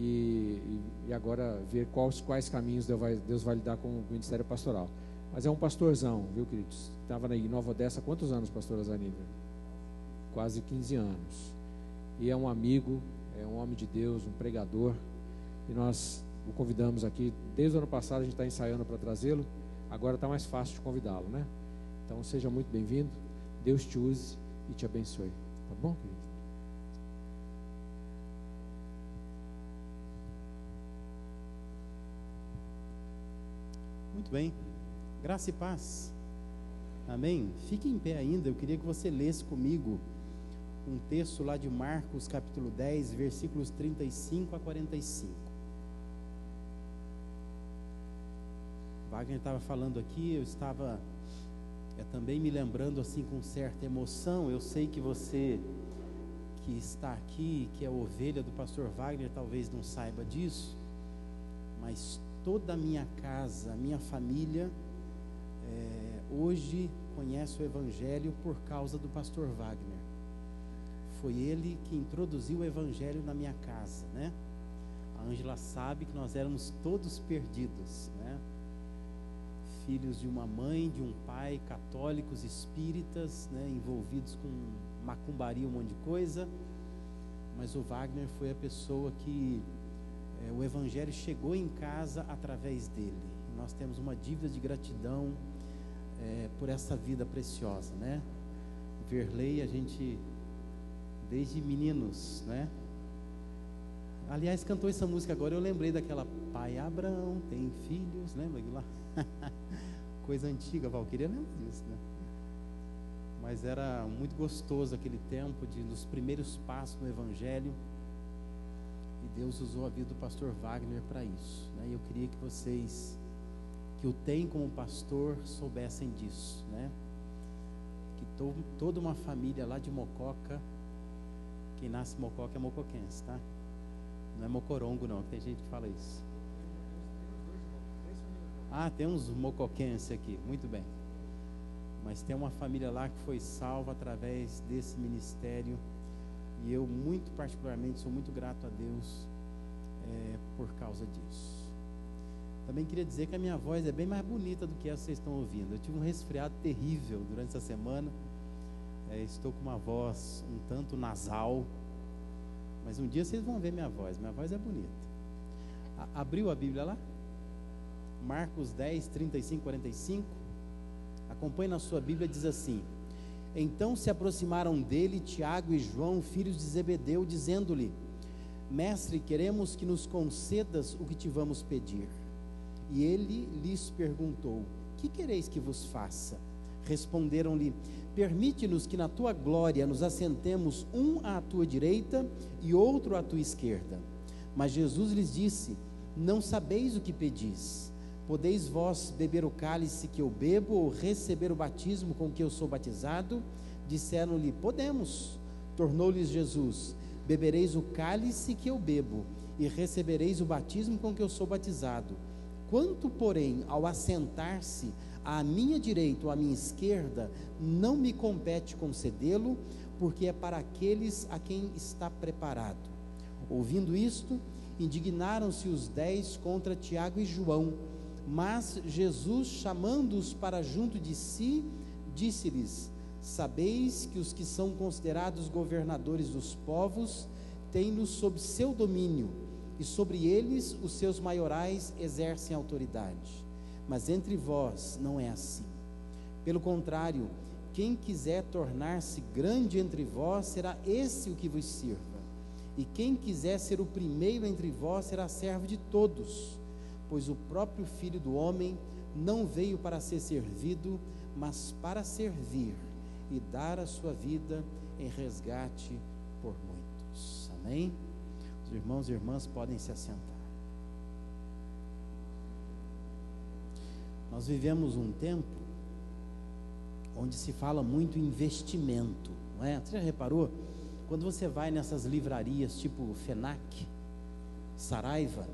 e agora ver quais caminhos Deus vai lidar com o ministério pastoral. Mas é um pastorzão, viu, queridos? Estava em Nova Odessa há quantos anos, pastora Zanívia? Quase 15 anos. E é um amigo, é um homem de Deus, um pregador. E nós o convidamos aqui. Desde o ano passado a gente está ensaiando para trazê-lo. Agora está mais fácil de convidá-lo, né? Então seja muito bem-vindo. Deus te use e te abençoe. Tá bom, querido? Muito bem. Graça e paz. Amém? Fique em pé ainda. Eu queria que você lesse comigo um texto lá de Marcos, capítulo 10, versículos 35 a 45. Wagner estava falando aqui, eu estava também me lembrando assim com certa emoção. Eu sei que você que está aqui, que é ovelha do pastor Wagner, talvez não saiba disso, mas toda a minha casa, a minha família, hoje conhece o Evangelho por causa do pastor Wagner. Foi ele que introduziu o Evangelho na minha casa, né? A Ângela sabe que nós éramos todos perdidos, né? Filhos de uma mãe, de um pai, católicos, espíritas, né? Envolvidos com macumbaria, um monte de coisa. Mas o Wagner foi a pessoa que o Evangelho chegou em casa através dele. Nós temos uma dívida de gratidão por essa vida preciosa, né? Verley, a gente desde meninos, né? Aliás, cantou essa música agora, eu lembrei daquela Pai Abraão tem filhos, lembra aquilo lá? Coisa antiga, Valquíria lembra disso, né? Mas era muito gostoso aquele tempo dos primeiros passos no Evangelho, e Deus usou a vida do pastor Wagner para isso, né? E eu queria que vocês que o têm como pastor soubessem disso, né? Que toda uma família lá de Mococa, quem nasce em Mococa é mocoquense, tá? Não é mocorongo não, que tem gente que fala isso. Ah, tem uns mocoquenses aqui, muito bem. Mas tem uma família lá que foi salva através desse ministério, e eu muito particularmente sou muito grato a Deus por causa disso. Também queria dizer que a minha voz é bem mais bonita do que essa que vocês estão ouvindo. Eu tive um resfriado terrível durante essa semana. Estou com uma voz um tanto nasal, mas um dia vocês vão ver minha voz é bonita. Abriu a Bíblia lá? Marcos 10, 35, 45. Acompanhe na sua Bíblia, diz assim: Então se aproximaram dele Tiago e João, filhos de Zebedeu, dizendo-lhe: Mestre, queremos que nos concedas o que te vamos pedir. E ele lhes perguntou: Que quereis que vos faça? Responderam-lhe: Permite-nos que na tua glória nos assentemos um à tua direita e outro à tua esquerda. Mas Jesus lhes disse: Não sabeis o que pedis. Podeis vós beber o cálice que eu bebo, ou receber o batismo com que eu sou batizado? Disseram-lhe: Podemos. Tornou-lhes Jesus: Bebereis o cálice que eu bebo, e recebereis o batismo com que eu sou batizado. Quanto, porém, ao assentar-se à minha direita ou à minha esquerda, não me compete concedê-lo, porque é para aqueles a quem está preparado. Ouvindo isto, indignaram-se os 10 contra Tiago e João. Mas Jesus, chamando-os para junto de si, disse-lhes: Sabeis que os que são considerados governadores dos povos têm-nos sob seu domínio, e sobre eles os seus maiorais exercem autoridade. Mas entre vós não é assim. Pelo contrário, quem quiser tornar-se grande entre vós, será esse o que vos sirva. E quem quiser ser o primeiro entre vós, será servo de todos. Pois o próprio Filho do Homem não veio para ser servido, mas para servir e dar a sua vida em resgate por muitos. Amém? Os irmãos e irmãs podem se assentar. Nós vivemos um tempo onde se fala muito em investimento, não é? Você já reparou? Quando você vai nessas livrarias tipo FENAC, Saraiva,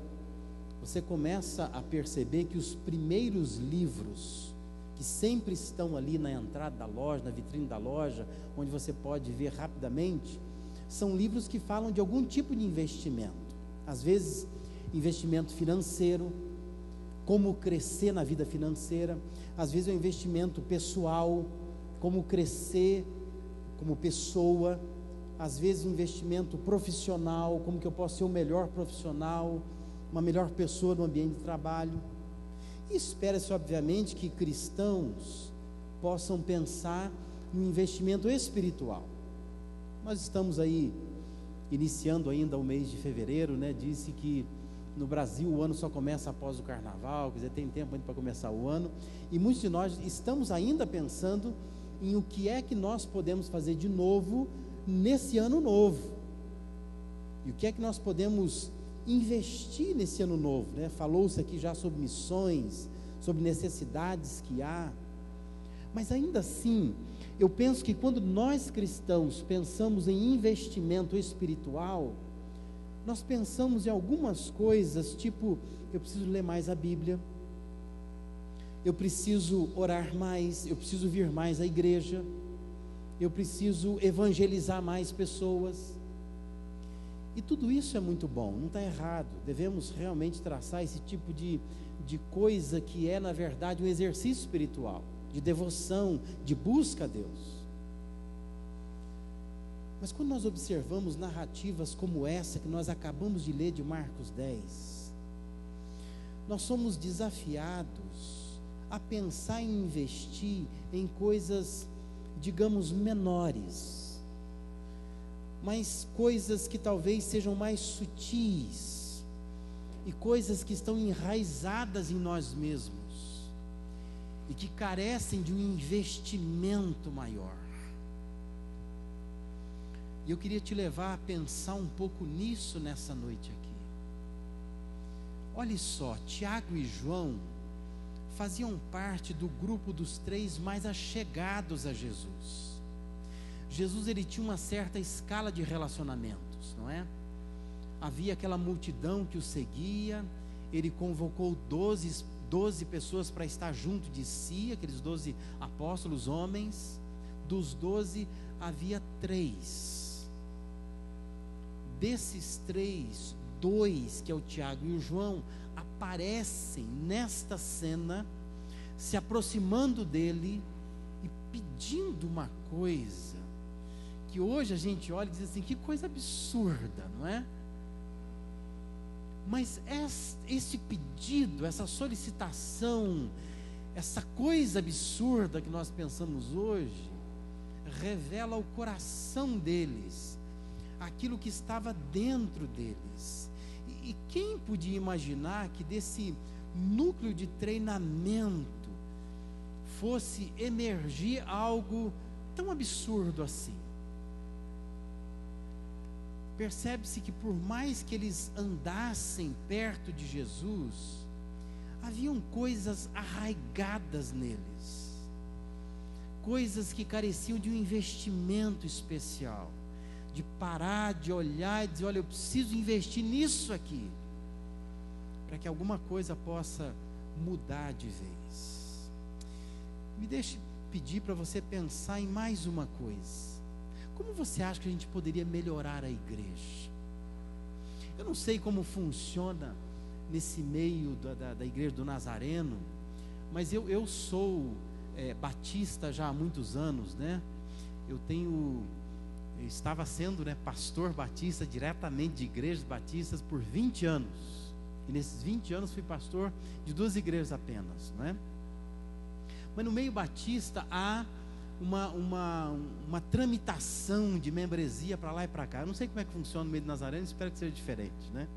você começa a perceber que os primeiros livros que sempre estão ali na entrada da loja, na vitrine da loja, onde você pode ver rapidamente, são livros que falam de algum tipo de investimento. Às vezes, investimento financeiro, como crescer na vida financeira. Às vezes é um investimento pessoal, como crescer como pessoa. Às vezes um investimento profissional, como que eu posso ser o melhor profissional, uma melhor pessoa no ambiente de trabalho. E espera-se, obviamente, que cristãos possam pensar no investimento espiritual. Nós estamos aí iniciando ainda o mês de fevereiro, né? Disse que no Brasil o ano só começa após o carnaval, quer dizer, tem tempo ainda para começar o ano, e muitos de nós estamos ainda pensando em o que é que nós podemos fazer de novo nesse ano novo, e o que é que nós podemos investir nesse ano novo, né? Falou-se aqui já sobre missões, sobre necessidades que há, mas ainda assim, eu penso que quando nós cristãos pensamos em investimento espiritual, nós pensamos em algumas coisas, tipo, eu preciso ler mais a Bíblia, eu preciso orar mais, eu preciso vir mais à igreja, eu preciso evangelizar mais pessoas. E tudo isso é muito bom, não está errado. Devemos realmente traçar esse tipo de coisa que é, na verdade, um exercício espiritual, de devoção, de busca a Deus. Mas quando nós observamos narrativas como essa que nós acabamos de ler de Marcos 10, nós somos desafiados a pensar em investir em coisas, digamos, menores, mas coisas que talvez sejam mais sutis, e coisas que estão enraizadas em nós mesmos, e que carecem de um investimento maior. E eu queria te levar a pensar um pouco nisso nessa noite aqui. Olha só, Tiago e João faziam parte do grupo dos 3 mais achegados a Jesus. Jesus, ele tinha uma certa escala de relacionamentos, não é? Havia aquela multidão que o seguia, ele convocou 12 pessoas para estar junto de si, aqueles 12 apóstolos, homens. Dos 12 havia 3. Desses 3, 2, que é o Tiago e o João, aparecem nesta cena, se aproximando dele e pedindo uma coisa, que hoje a gente olha e diz assim, que coisa absurda, não é? Mas esse pedido, essa solicitação, essa coisa absurda que nós pensamos hoje, revela o coração deles, aquilo que estava dentro deles. E quem podia imaginar que desse núcleo de treinamento fosse emergir algo tão absurdo assim? Percebe-se que por mais que eles andassem perto de Jesus, haviam coisas arraigadas neles, coisas que careciam de um investimento especial, de parar, de olhar e dizer, olha, eu preciso investir nisso aqui, para que alguma coisa possa mudar de vez. Me deixe pedir para você pensar em mais uma coisa. Como você acha que a gente poderia melhorar a igreja? Eu não sei como funciona nesse meio da igreja do Nazareno, mas eu sou batista já há muitos anos, né? Eu estava sendo, né, pastor batista diretamente de igrejas batistas por 20 anos. E nesses 20 anos fui pastor de 2 igrejas apenas, não é? Mas no meio batista há uma tramitação de membresia para lá e para cá. Eu não sei como é que funciona no meio do Nazareno, espero que seja diferente, né?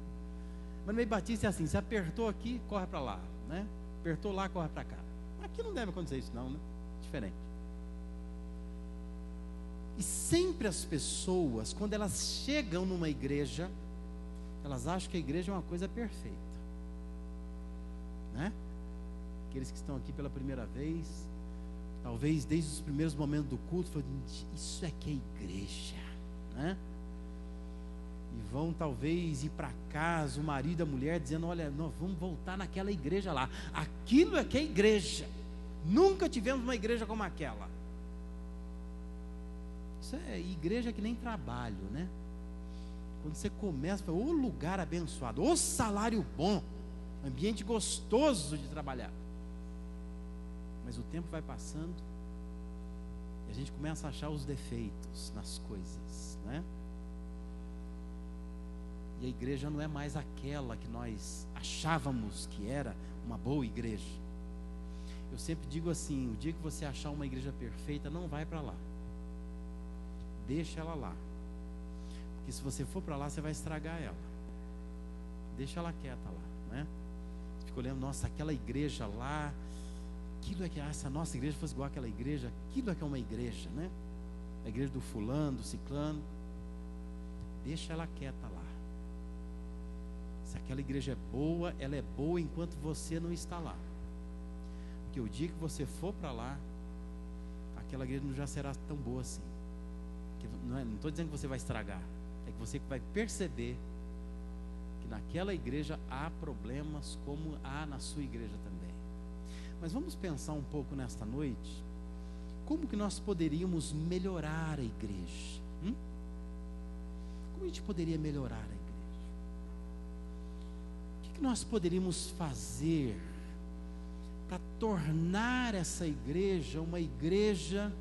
Mas no meio batista é assim, você apertou aqui, corre para lá, né? Apertou lá, corre para cá. Aqui não deve acontecer isso não, né? Diferente. E sempre as pessoas, quando elas chegam numa igreja, elas acham que a igreja é uma coisa perfeita, né? Aqueles que estão aqui pela primeira vez, talvez desde os primeiros momentos do culto, falam, isso é que é igreja, né? E vão talvez ir para casa, o marido e a mulher, dizendo, olha, nós vamos voltar naquela igreja lá, aquilo é que é igreja, nunca tivemos uma igreja como aquela. Isso é igreja que nem trabalho, né? Quando você começa, ô lugar abençoado, ô salário bom, ambiente gostoso de trabalhar. Mas o tempo vai passando e a gente começa a achar os defeitos nas coisas, né? E a igreja não é mais aquela que nós achávamos que era uma boa igreja. Eu sempre digo assim, o dia que você achar uma igreja perfeita, não vai para lá. Deixa ela lá. Porque se você for para lá, você vai estragar ela. Deixa ela quieta lá, né? Fico olhando, nossa, aquela igreja lá, aquilo é que, se a nossa igreja fosse igual àquela igreja, aquilo é que é uma igreja, né? A igreja do fulano, do ciclano. Deixa ela quieta lá. Se aquela igreja é boa, ela é boa enquanto você não está lá. Porque o dia que você for para lá, aquela igreja não já será tão boa assim. Não estou dizendo que você vai estragar, é que você vai perceber que naquela igreja há problemas como há na sua igreja também. Mas vamos pensar um pouco nesta noite, como que nós poderíamos melhorar a igreja? Como a gente poderia melhorar a igreja? O que nós poderíamos fazer para tornar essa igreja uma igreja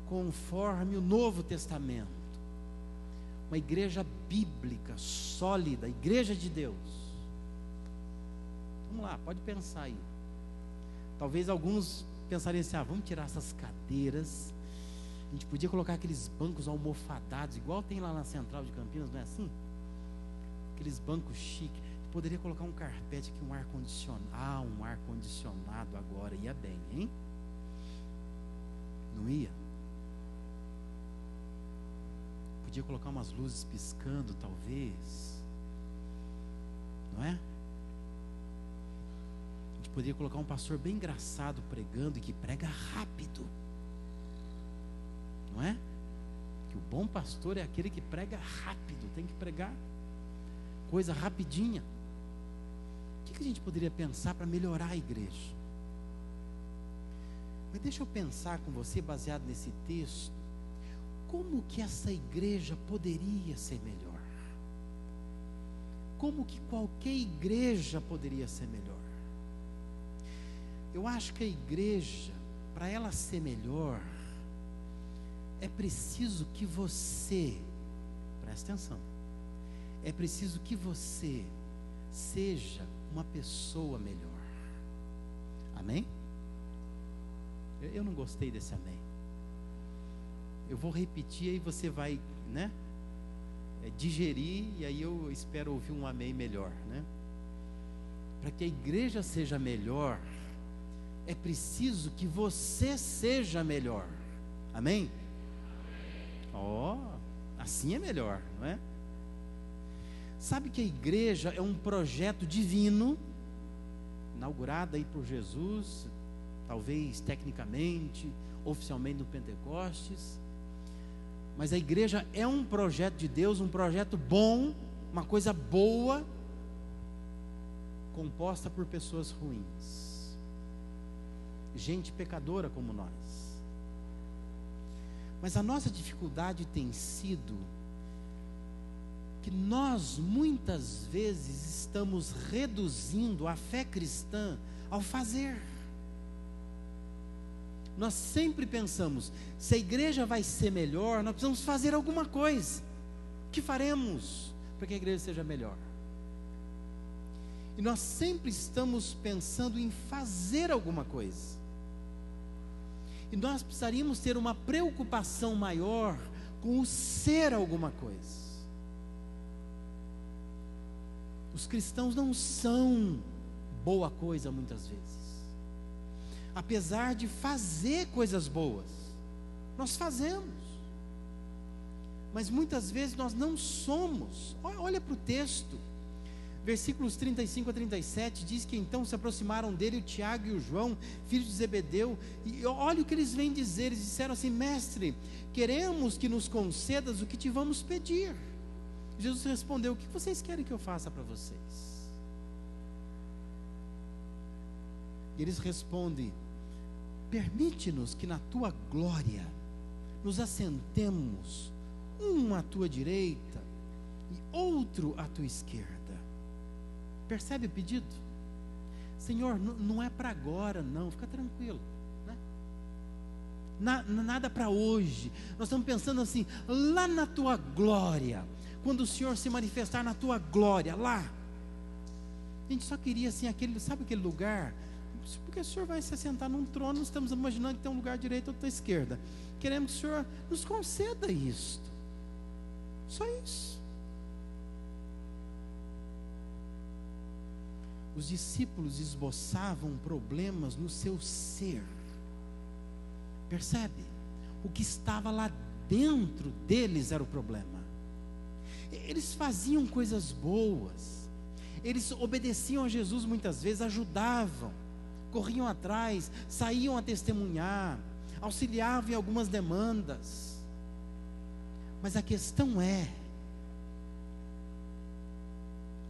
conforme o Novo Testamento, uma igreja bíblica, sólida, igreja de Deus? Vamos lá, pode pensar aí. Talvez alguns pensariam assim, vamos tirar essas cadeiras, a gente podia colocar aqueles bancos almofadados, igual tem lá na Central de Campinas, não é assim? Aqueles bancos chiques. Poderia colocar um carpete aqui, um ar-condicionado agora, ia bem, hein? Não ia? Podia colocar umas luzes piscando, talvez, não é? A gente poderia colocar um pastor bem engraçado pregando, e que prega rápido, não é? Que o bom pastor é aquele que prega rápido, tem que pregar coisa rapidinha. O que a gente poderia pensar para melhorar a igreja? Mas deixa eu pensar com você, baseado nesse texto, como que essa igreja poderia ser melhor? Como que qualquer igreja poderia ser melhor? Eu acho que a igreja, para ela ser melhor, é preciso que você, presta atenção, é preciso que você seja uma pessoa melhor. Amém? Eu não gostei desse amém. Eu vou repetir, aí você vai, né, digerir, e aí eu espero ouvir um amém melhor, né? Para que a igreja seja melhor, é preciso que você seja melhor. Amém? Assim é melhor, não é? Sabe que a igreja é um projeto divino, inaugurado aí por Jesus, talvez tecnicamente, oficialmente no Pentecostes, mas a igreja é um projeto de Deus, um projeto bom, uma coisa boa, composta por pessoas ruins, gente pecadora como nós. Mas a nossa dificuldade tem sido que nós muitas vezes estamos reduzindo a fé cristã ao fazer. Nós sempre pensamos, se a igreja vai ser melhor, nós precisamos fazer alguma coisa. O que faremos para que a igreja seja melhor? E nós sempre estamos pensando em fazer alguma coisa. E nós precisaríamos ter uma preocupação maior com o ser alguma coisa. Os cristãos não são boa coisa muitas vezes. Apesar de fazer coisas boas, nós fazemos. Mas muitas vezes nós não somos. Olha para o texto. Versículos 35 a 37 diz que então se aproximaram dele o Tiago e o João, filhos de Zebedeu, e olha o que eles vêm dizer. Eles disseram assim: mestre, queremos que nos concedas o que te vamos pedir. Jesus respondeu: o que vocês querem que eu faça para vocês? E eles respondem: permite-nos que na tua glória nos assentemos, um à tua direita, e outro à tua esquerda. Percebe o pedido? Senhor, não é para agora, não, fica tranquilo, né? Nada para hoje. Nós estamos pensando assim, lá na tua glória, quando o Senhor se manifestar na tua glória, lá. A gente só queria assim, sabe aquele lugar? Porque o Senhor vai se assentar num trono, nós estamos imaginando que tem um lugar à direita e outro à esquerda. Queremos que o Senhor nos conceda isto. Só isso. Os discípulos esboçavam problemas no seu ser. Percebe? O que estava lá dentro deles era o problema. Eles faziam coisas boas. Eles obedeciam a Jesus muitas vezes, ajudavam, corriam atrás, saíam a testemunhar, auxiliavam em algumas demandas. Mas a questão é,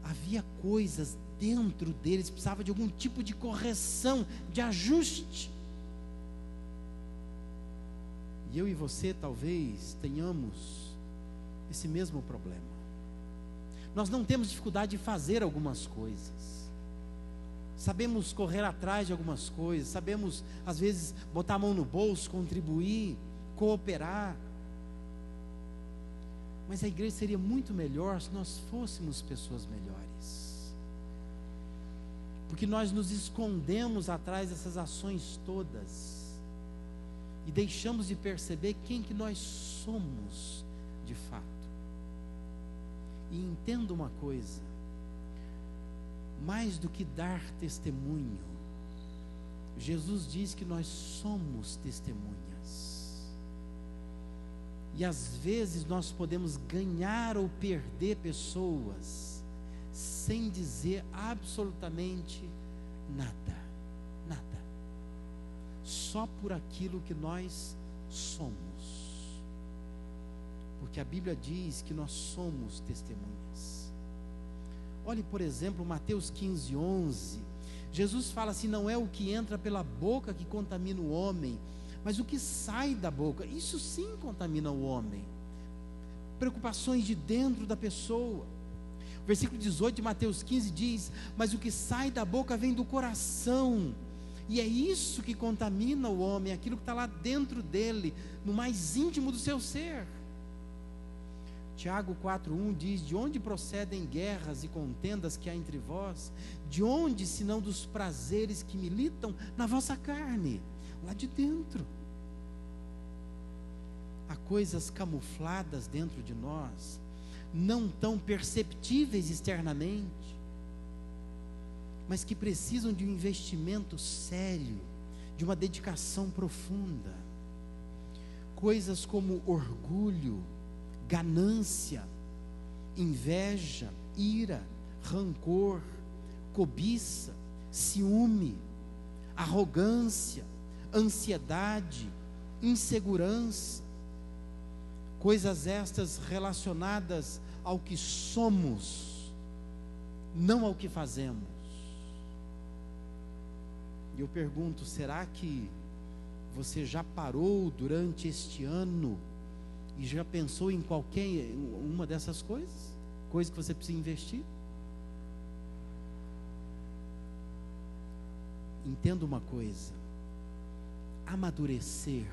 havia coisas dentro deles, precisava de algum tipo de correção, de ajuste. E eu e você talvez tenhamos esse mesmo problema. Nós não temos dificuldade de fazer algumas coisas, sabemos correr atrás de algumas coisas, sabemos às vezes botar a mão no bolso, contribuir, cooperar. Mas a igreja seria muito melhor se nós fôssemos pessoas melhores, porque nós nos escondemos atrás dessas ações todas e deixamos de perceber quem que nós somos de fato. E entenda uma coisa, mais do que dar testemunho, Jesus diz que nós somos testemunhas. E às vezes nós podemos ganhar ou perder pessoas sem dizer absolutamente nada, nada, só por aquilo que nós somos, porque a Bíblia diz que nós somos testemunhas. Olhe, por exemplo, Mateus 15:11, Jesus fala assim: não é o que entra pela boca que contamina o homem, mas o que sai da boca. Isso sim contamina o homem. Preocupações de dentro da pessoa. O versículo 18 de Mateus 15 diz: mas o que sai da boca vem do coração, e é isso que contamina o homem, aquilo que está lá dentro dele, no mais íntimo do seu ser. Tiago 4:1 diz: de onde procedem guerras e contendas que há entre vós? De onde, senão dos prazeres que militam na vossa carne? Lá de dentro. Há coisas camufladas dentro de nós, não tão perceptíveis externamente, mas que precisam de um investimento sério, de uma dedicação profunda. Coisas como orgulho, ganância, inveja, ira, rancor, cobiça, ciúme, arrogância, ansiedade, insegurança. Coisas estas relacionadas ao que somos, não ao que fazemos. E eu pergunto, será que você já parou durante este ano e já pensou em qualquer uma dessas coisas? Coisas que você precisa investir? Entenda uma coisa: amadurecer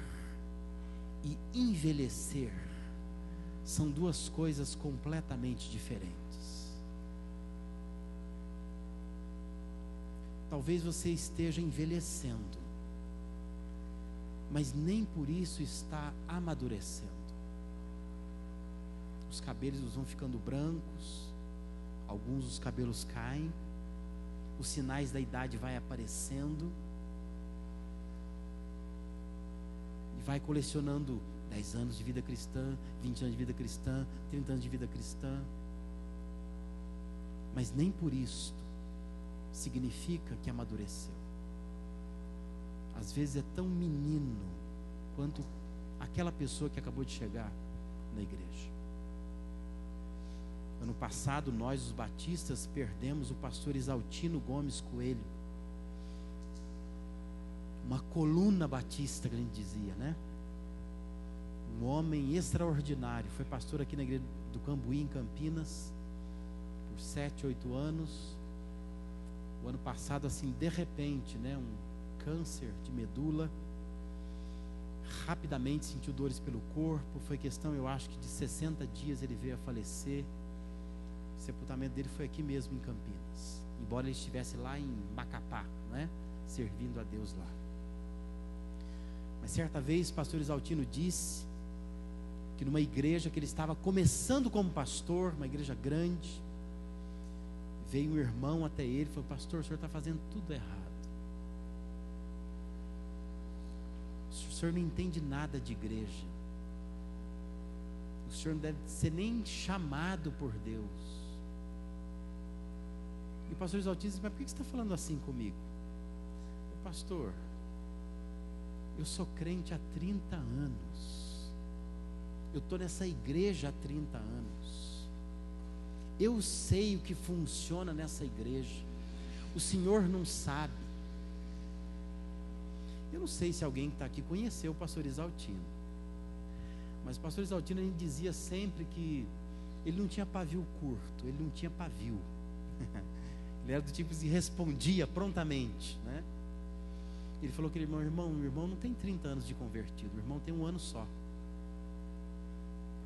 e envelhecer são duas coisas completamente diferentes. Talvez você esteja envelhecendo, mas nem por isso está amadurecendo. Os cabelos vão ficando brancos, alguns dos cabelos caem, os sinais da idade vai aparecendo, e vai colecionando 10 anos de vida cristã, 20 anos de vida cristã, 30 anos de vida cristã. Mas nem por isso significa que amadureceu. Às vezes é tão menino quanto aquela pessoa que acabou de chegar na igreja. Ano passado, nós, os batistas, perdemos o pastor Isaltino Gomes Coelho, uma coluna batista, que a gente dizia, né? Um um homem extraordinário. Foi pastor aqui na igreja do Cambuí, em Campinas, por 7, 8 anos. O ano passado, assim, de repente, né, um câncer de medula. Rapidamente sentiu dores pelo corpo. Foi questão, eu acho que de 60 dias ele veio a falecer. O sepultamento dele foi aqui mesmo em Campinas, embora ele estivesse lá em Macapá, né, servindo a Deus lá. Mas certa vez o pastor Exaltino disse que numa igreja que ele estava começando como pastor, uma igreja grande, veio um irmão até ele e falou: pastor, o senhor está fazendo tudo errado. O senhor não entende nada de igreja. O senhor não deve ser nem chamado por Deus. E o pastor Exaltino disse: mas por que você está falando assim comigo? Pastor, eu sou crente há 30 anos. Eu estou nessa igreja há 30 anos. Eu sei o que funciona nessa igreja. O senhor não sabe. Eu não sei se alguém que está aqui conheceu o pastor Exaltino. Mas o pastor Exaltino, ele dizia sempre que ele não tinha pavio curto, ele não tinha pavio. Ele era do tipo que respondia prontamente, né? Ele falou que o irmão não tem 30 anos de convertido, o irmão tem um ano só.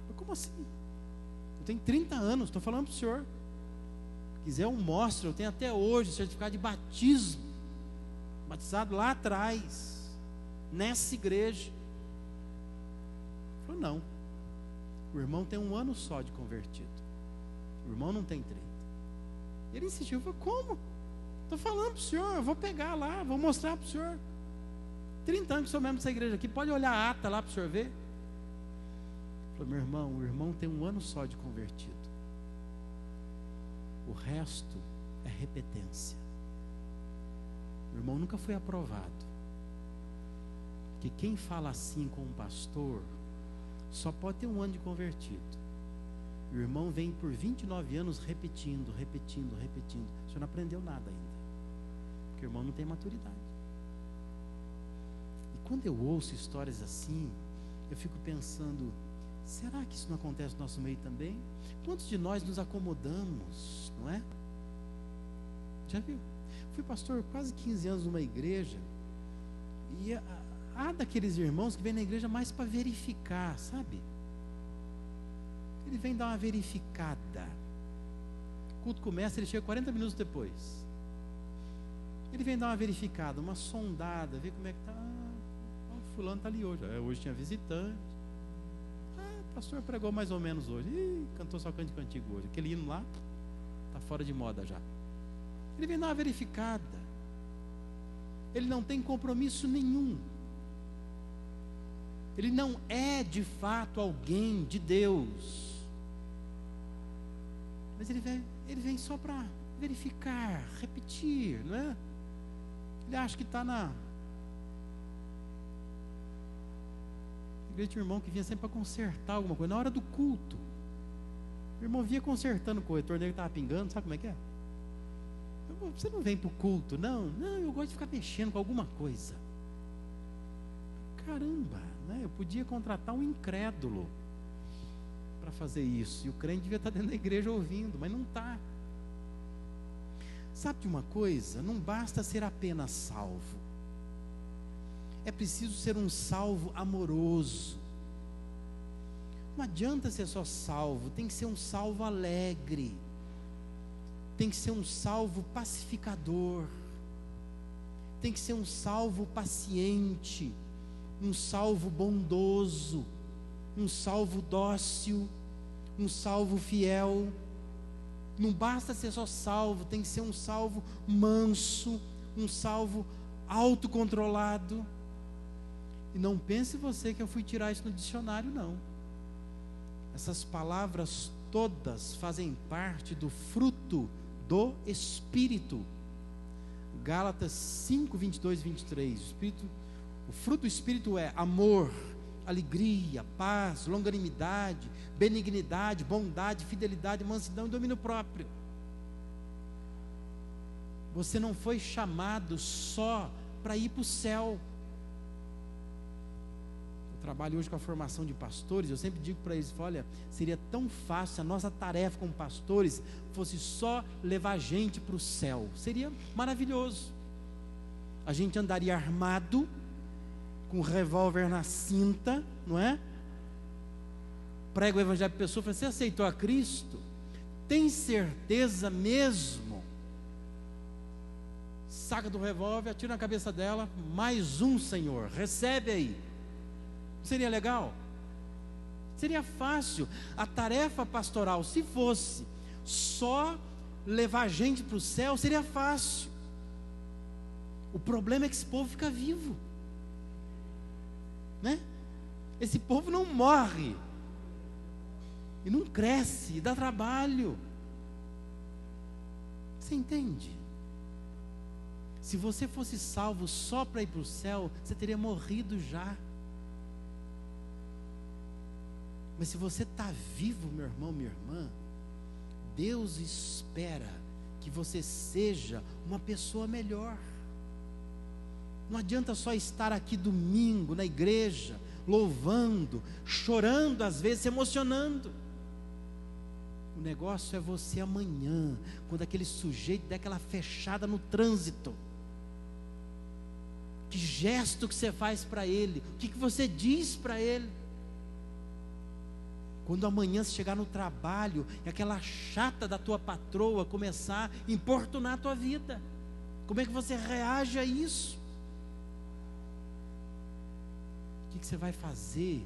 Mas como assim? Eu tenho 30 anos, estou falando para o senhor. Se quiser eu mostro, eu tenho até hoje o certificado de batismo. Batizado lá atrás, nessa igreja. Ele falou: não, o irmão tem um ano só de convertido, o irmão não tem 30. Ele insistiu, falou: como? Estou falando para o senhor, eu vou pegar lá, vou mostrar para o senhor. 30 anos que sou membro dessa igreja aqui, pode olhar a ata lá para o senhor ver. Ele falou: meu irmão, o irmão tem um ano só de convertido, o resto é repetência. O irmão nunca foi aprovado. Porque quem fala assim com um pastor só pode ter um ano de convertido. O irmão vem por 29 anos repetindo. O senhor não aprendeu nada ainda, porque o irmão não tem maturidade. E quando eu ouço histórias assim, eu fico pensando: será que isso não acontece no nosso meio também? Quantos de nós nos acomodamos, não é? Já viu? Fui pastor quase 15 anos numa igreja, e há daqueles irmãos que vêm na igreja mais para verificar, sabe? Ele vem dar uma verificada. O culto começa, ele chega 40 minutos depois. Ele vem dar uma verificada, uma sondada, ver como é que está. O fulano está ali hoje. Hoje tinha visitante. O pastor pregou mais ou menos hoje. Cantou só cântico antigo hoje. Aquele hino lá está fora de moda já. Ele vem dar uma verificada. Ele não tem compromisso nenhum. Ele não é de fato alguém de Deus. Mas ele vem só para verificar, repetir, não é? Ele acha que está na igreja. Tinha um irmão que vinha sempre para consertar alguma coisa. Na hora do culto, o irmão vinha consertando coisa. O torneio estava pingando, sabe como é que é? Você não vem para o culto? Não, eu gosto de ficar mexendo com alguma coisa. Caramba, né? Eu podia contratar um incrédulo para fazer isso, e o crente devia estar dentro da igreja ouvindo, mas não está. Sabe de uma coisa? Não basta ser apenas salvo, é preciso ser um salvo amoroso. Não adianta ser só salvo, tem que ser um salvo alegre, tem que ser um salvo pacificador, tem que ser um salvo paciente, um salvo bondoso, um salvo dócil, um salvo fiel. Não basta ser só salvo, tem que ser um salvo manso, um salvo autocontrolado. E não pense você que eu fui tirar isso no dicionário, não. Essas palavras todas fazem parte do fruto do Espírito. Gálatas 5, 22 e 23. O fruto do Espírito é amor, alegria, paz, longanimidade, benignidade, bondade, fidelidade, mansidão e domínio próprio. Você não foi chamado só para ir para o céu. Eu trabalho hoje com a formação de pastores, eu sempre digo para eles, olha, seria tão fácil se a nossa tarefa como pastores fosse só levar gente para o céu, seria maravilhoso. A gente andaria armado, com um revólver na cinta, não é? Prega o evangelho para a pessoa, fala, você aceitou a Cristo? Tem certeza mesmo? Saca do revólver, atira na cabeça dela, mais um, Senhor, recebe aí. Seria legal? Seria fácil. A tarefa pastoral, se fosse só levar gente para o céu, seria fácil. O problema é que esse povo fica vivo, né? Esse povo não morre e não cresce, e dá trabalho. Você entende? Se você fosse salvo só para ir para o céu, você teria morrido já. Mas se você está vivo, meu irmão, minha irmã, Deus espera que você seja uma pessoa melhor. Não adianta só estar aqui domingo na igreja, louvando, chorando, às vezes se emocionando. O negócio é você amanhã, quando aquele sujeito der aquela fechada no trânsito. Que gesto que você faz para ele? O que você diz para ele? Quando amanhã você chegar no trabalho e aquela chata da tua patroa começar a importunar a tua vida, como é que você reage a isso? O que você vai fazer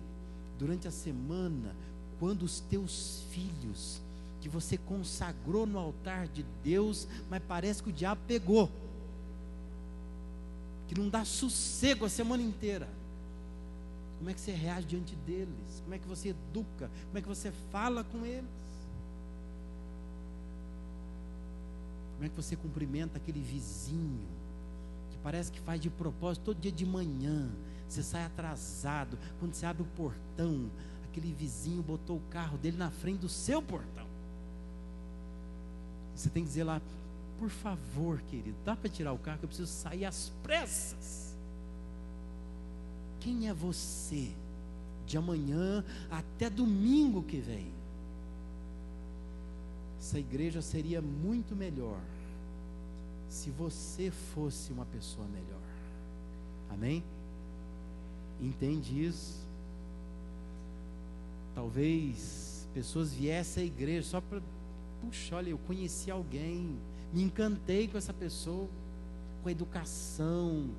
durante a semana, quando os teus filhos, que você consagrou no altar de Deus, mas parece que o diabo pegou, que não dá sossego a semana inteira? Como é que você reage diante deles? Como é que você educa? Como é que você fala com eles? Como é que você cumprimenta aquele vizinho que parece que faz de propósito todo dia de manhã? Você sai atrasado, quando você abre o portão, aquele vizinho botou o carro dele na frente do seu portão. Você tem que dizer lá, por favor, querido, dá para tirar o carro que eu preciso sair às pressas. Quem é você de amanhã até domingo que vem? Essa igreja seria muito melhor se você fosse uma pessoa melhor. Amém? Entende isso? Talvez pessoas viessem à igreja só para, puxa, olha, eu conheci alguém, me encantei com essa pessoa, com a educação,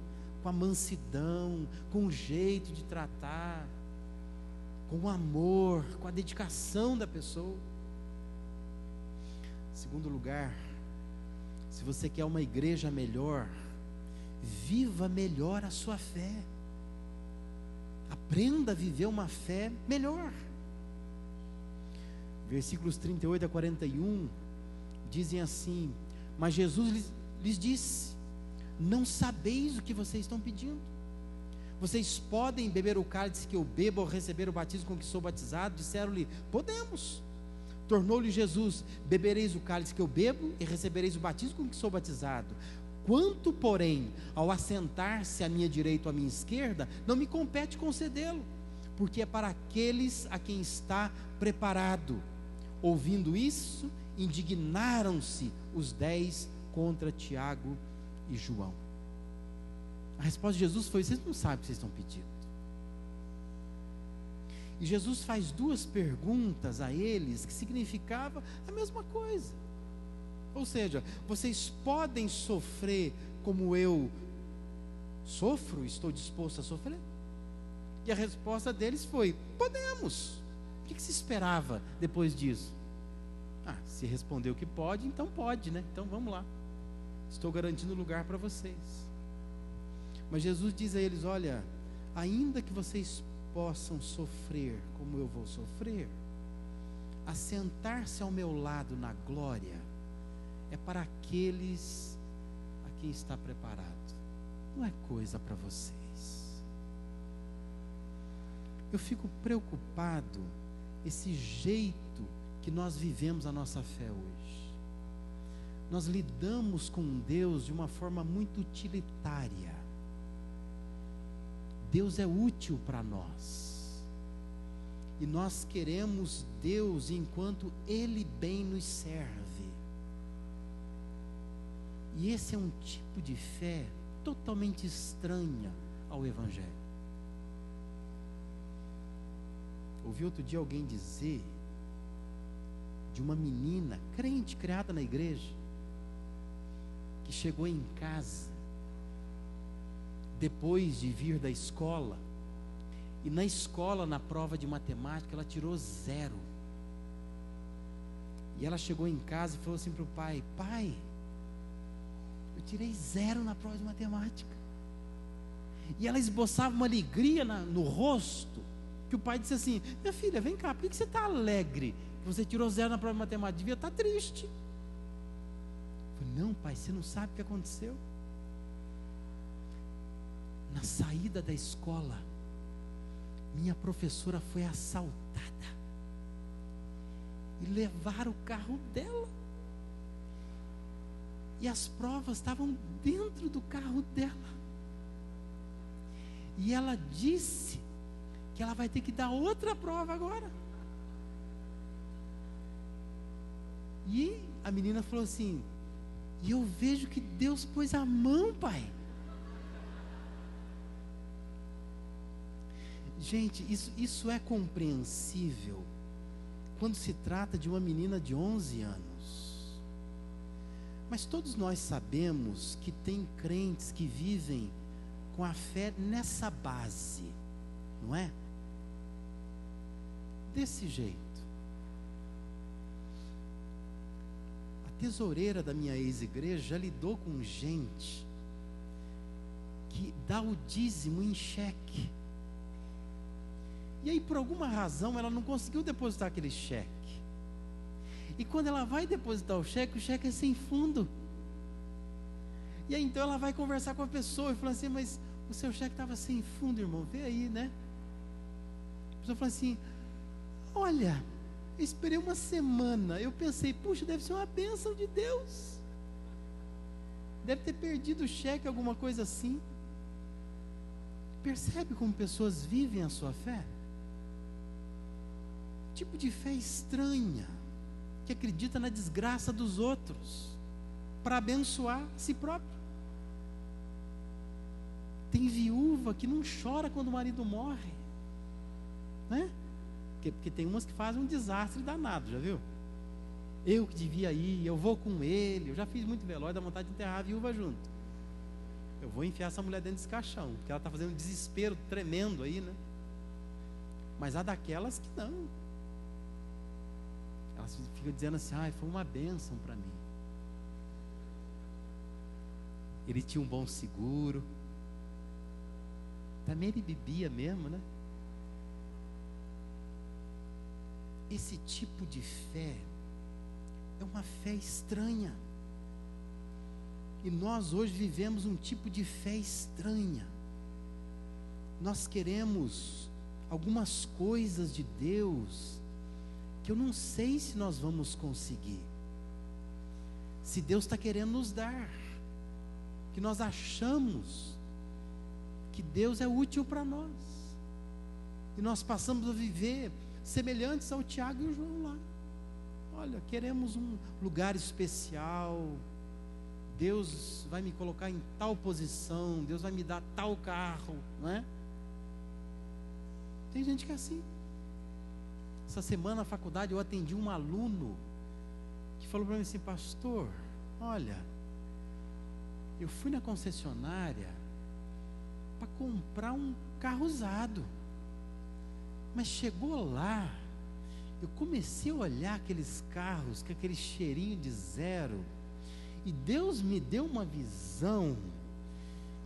com a mansidão, com o jeito de tratar, com o amor, com a dedicação da pessoa. Segundo lugar, se você quer uma igreja melhor, viva melhor a sua fé. Aprenda a viver uma fé melhor. Versículos 38 a 41 dizem assim: mas Jesus lhes disse: não sabeis o que vocês estão pedindo. Vocês podem beber o cálice que eu bebo ou receber o batismo com que sou batizado? Disseram-lhe: podemos. Tornou-lhe Jesus: bebereis o cálice que eu bebo e recebereis o batismo com que sou batizado. Quanto, porém, ao assentar-se à minha direita ou à minha esquerda, não me compete concedê-lo, porque é para aqueles a quem está preparado. Ouvindo isso, indignaram-se os 10 contra Tiago e João. A resposta de Jesus foi: vocês não sabem o que vocês estão pedindo. E Jesus faz 2 perguntas a eles que significavam a mesma coisa. Ou seja, vocês podem sofrer como eu sofro, estou disposto a sofrer? E a resposta deles foi: podemos. O que se esperava depois disso? Se respondeu que pode, então pode, né? Então vamos lá, estou garantindo lugar para vocês. Mas Jesus diz a eles: olha, ainda que vocês possam sofrer como eu vou sofrer, assentar-se ao meu lado na glória é para aqueles a quem está preparado, não é coisa para vocês. Eu fico preocupado esse jeito que nós vivemos a nossa fé hoje. Nós lidamos com Deus de uma forma muito utilitária. Deus é útil para nós. e nós queremos Deus enquanto Ele bem nos serve. E esse é um tipo de fé totalmente estranha ao Evangelho. Ouvi outro dia alguém dizer de uma menina crente, criada na igreja, que chegou em casa depois de vir da escola, e na escola, na prova de matemática, ela tirou 0. E ela chegou em casa e falou assim para o pai: pai, eu tirei 0 na prova de matemática. E ela esboçava uma alegria no rosto, que o pai disse assim: minha filha, vem cá, por que você está alegre? Você tirou 0 na prova de matemática, devia estar triste. Eu falei: não, pai, você não sabe o que aconteceu. Na saída da escola, minha professora foi assaltada e levaram o carro dela. E as provas estavam dentro do carro dela. E ela disse que ela vai ter que dar outra prova agora. E a menina falou assim: e eu vejo que Deus pôs a mão, pai. Gente, isso é compreensível quando se trata de uma menina de 11 anos. Mas todos nós sabemos que tem crentes que vivem com a fé nessa base, não é? Desse jeito. A tesoureira da minha ex-igreja já lidou com gente que dá o dízimo em cheque. E aí, por alguma razão, ela não conseguiu depositar aquele cheque. E quando ela vai depositar o cheque é sem fundo. E aí, então, ela vai conversar com a pessoa e fala assim: mas o seu cheque estava sem fundo, irmão, vê aí, né? A pessoa fala assim: olha, eu esperei uma semana, eu pensei, puxa, deve ser uma bênção de Deus. Deve ter perdido o cheque, alguma coisa assim. Percebe como pessoas vivem a sua fé? Tipo de fé estranha, que acredita na desgraça dos outros para abençoar a si próprio. Tem viúva que não chora quando o marido morre, né? Porque tem umas que fazem um desastre danado, já viu? Eu que devia ir, eu vou com ele. Eu já fiz muito velório, dá vontade de enterrar a viúva junto. Eu vou enfiar essa mulher dentro desse caixão, porque ela está fazendo um desespero tremendo aí, né? Mas há daquelas que não. Elas ficam dizendo assim: ai, foi uma bênção para mim. Ele tinha um bom seguro. Também ele bebia mesmo, né? Esse tipo de fé é uma fé estranha. E nós hoje vivemos um tipo de fé estranha. Nós queremos algumas coisas de Deus que eu não sei se nós vamos conseguir. Se Deus está querendo nos dar, que nós achamos que Deus é útil para nós, e nós passamos a viver semelhantes ao Tiago e o João lá. Olha, queremos um lugar especial, Deus vai me colocar em tal posição, Deus vai me dar tal carro, não é? Tem gente que é assim. Essa semana na faculdade eu atendi um aluno que falou para mim assim: pastor, olha, eu fui na concessionária para comprar um carro usado, mas chegou lá, eu comecei a olhar aqueles carros com aquele cheirinho de 0, e Deus me deu uma visão,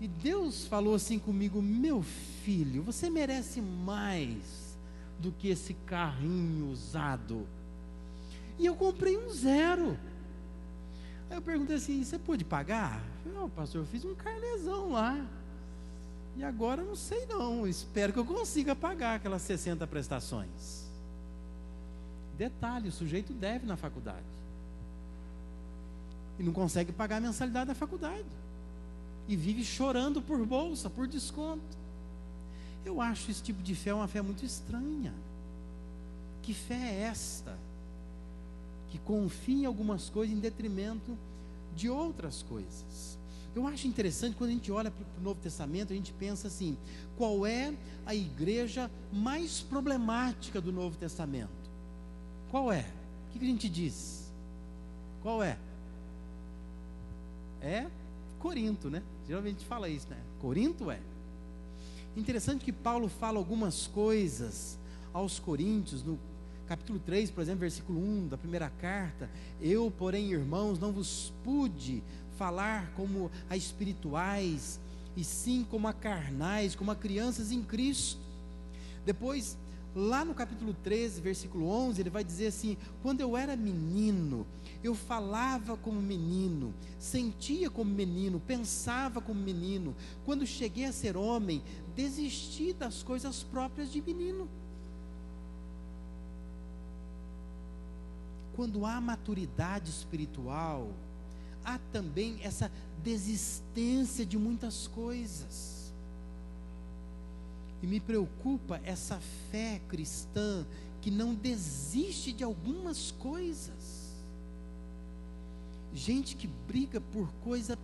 e Deus falou assim comigo: meu filho, você merece mais do que esse carrinho usado. E eu comprei um 0. Aí eu perguntei assim: você pôde pagar? Eu falei: pastor, eu fiz um carnezão lá, e agora não sei não, espero que eu consiga pagar aquelas 60 prestações. Detalhe, o sujeito deve na faculdade e não consegue pagar a mensalidade da faculdade, e vive chorando por bolsa, por desconto. Eu acho esse tipo de fé uma fé muito estranha. Que fé é esta? Que confia em algumas coisas em detrimento de outras coisas. Eu acho interessante quando a gente olha para o Novo Testamento, a gente pensa assim: qual é a igreja mais problemática do Novo Testamento? Qual é? O que a gente diz? Qual é? É Corinto, né? Geralmente a gente fala isso, né? Corinto é. Interessante que Paulo fala algumas coisas aos Coríntios, no capítulo 3, por exemplo, versículo 1 da primeira carta: eu, porém, irmãos, não vos pude falar como a espirituais, e sim como a carnais, como a crianças em Cristo. Depois, lá no capítulo 13, versículo 11, ele vai dizer assim: quando eu era menino, eu falava como menino, sentia como menino, pensava como menino. Quando cheguei a ser homem, desisti das coisas próprias de menino. Quando há maturidade espiritual, há também essa desistência de muitas coisas. E me preocupa essa fé cristã que não desiste de algumas coisas. Gente que briga por coisa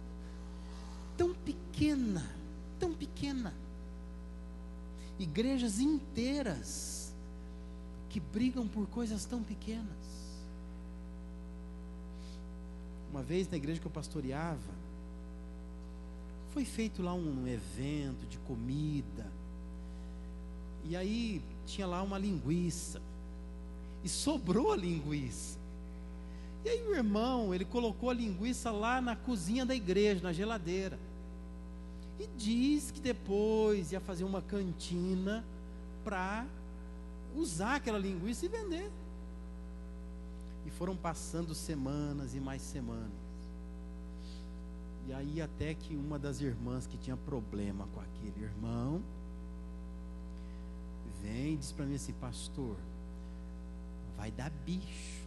tão pequena, tão pequena. Igrejas inteiras que brigam por coisas tão pequenas. Uma vez na igreja que eu pastoreava, foi feito lá um evento de comida, e aí tinha lá uma linguiça, e sobrou a linguiça. E aí o irmão, ele colocou a linguiça lá na cozinha da igreja, na geladeira, e diz que depois ia fazer uma cantina para usar aquela linguiça e vender. E foram passando semanas e mais semanas. E aí até que uma das irmãs que tinha problema com aquele irmão vem e diz para mim assim: pastor, vai dar bicho.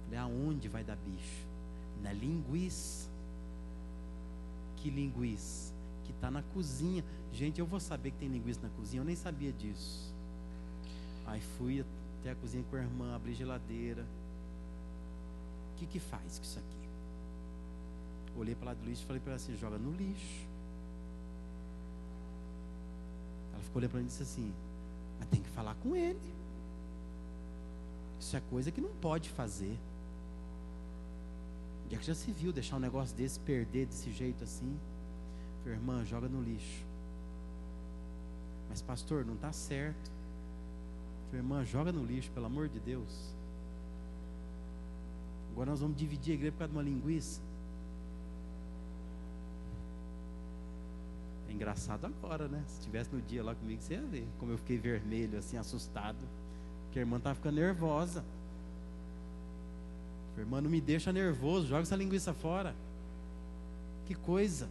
Falei: aonde vai dar bicho? Na linguiça. Que linguiça? Que está na cozinha. Gente, eu vou saber que tem linguiça na cozinha? Eu nem sabia disso. Aí fui até a cozinha com a irmã, abri a geladeira. O que faz com isso aqui? Olhei para lá do lixo e falei para ela assim: joga no lixo. Ela ficou olhando para mim e disse assim: mas tem que falar com ele. Isso é coisa que não pode fazer. Onde é que já se viu deixar um negócio desse perder desse jeito assim? Falei: irmã, joga no lixo. Mas pastor, não está certo. Falei: irmã, joga no lixo, pelo amor de Deus. Agora nós vamos dividir a igreja por causa de uma linguiça. É engraçado agora, né? Se estivesse no dia lá comigo, você ia ver como eu fiquei vermelho, assim, assustado, porque a irmã estava ficando nervosa. Falei: irmã, não me deixa nervoso, joga essa linguiça fora. Que coisa.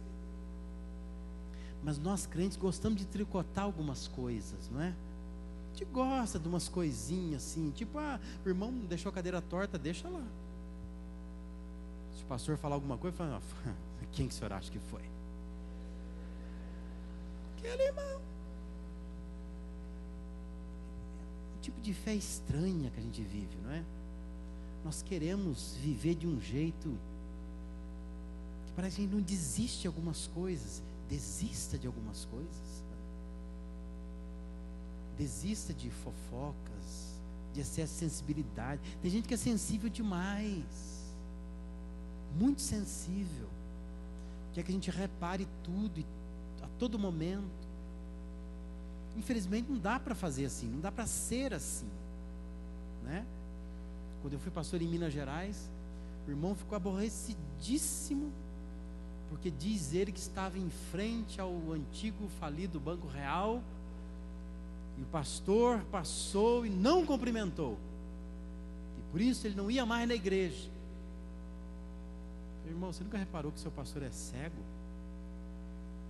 Mas nós crentes gostamos de tricotar algumas coisas, não é? A gente gosta de umas coisinhas assim, tipo: o irmão deixou a cadeira torta, deixa lá. Se o pastor falar alguma coisa, fala: quem que o senhor acha que foi? Aquele irmão. Um tipo de fé estranha que a gente vive, não é? Nós queremos viver de um jeito que parece que a gente não desiste de algumas coisas. Desista de algumas coisas. Desista de fofocas, de excesso de sensibilidade. Tem gente que é sensível demais, muito sensível, quer que a gente repare tudo e a todo momento. Infelizmente não dá para fazer assim, não dá para ser assim, né? Quando eu fui pastor em Minas Gerais, o irmão ficou aborrecidíssimo, porque diz ele que estava em frente ao antigo falido Banco Real, e o pastor passou e não cumprimentou, e por isso ele não ia mais na igreja. Falei: irmão, você nunca reparou que seu pastor é cego?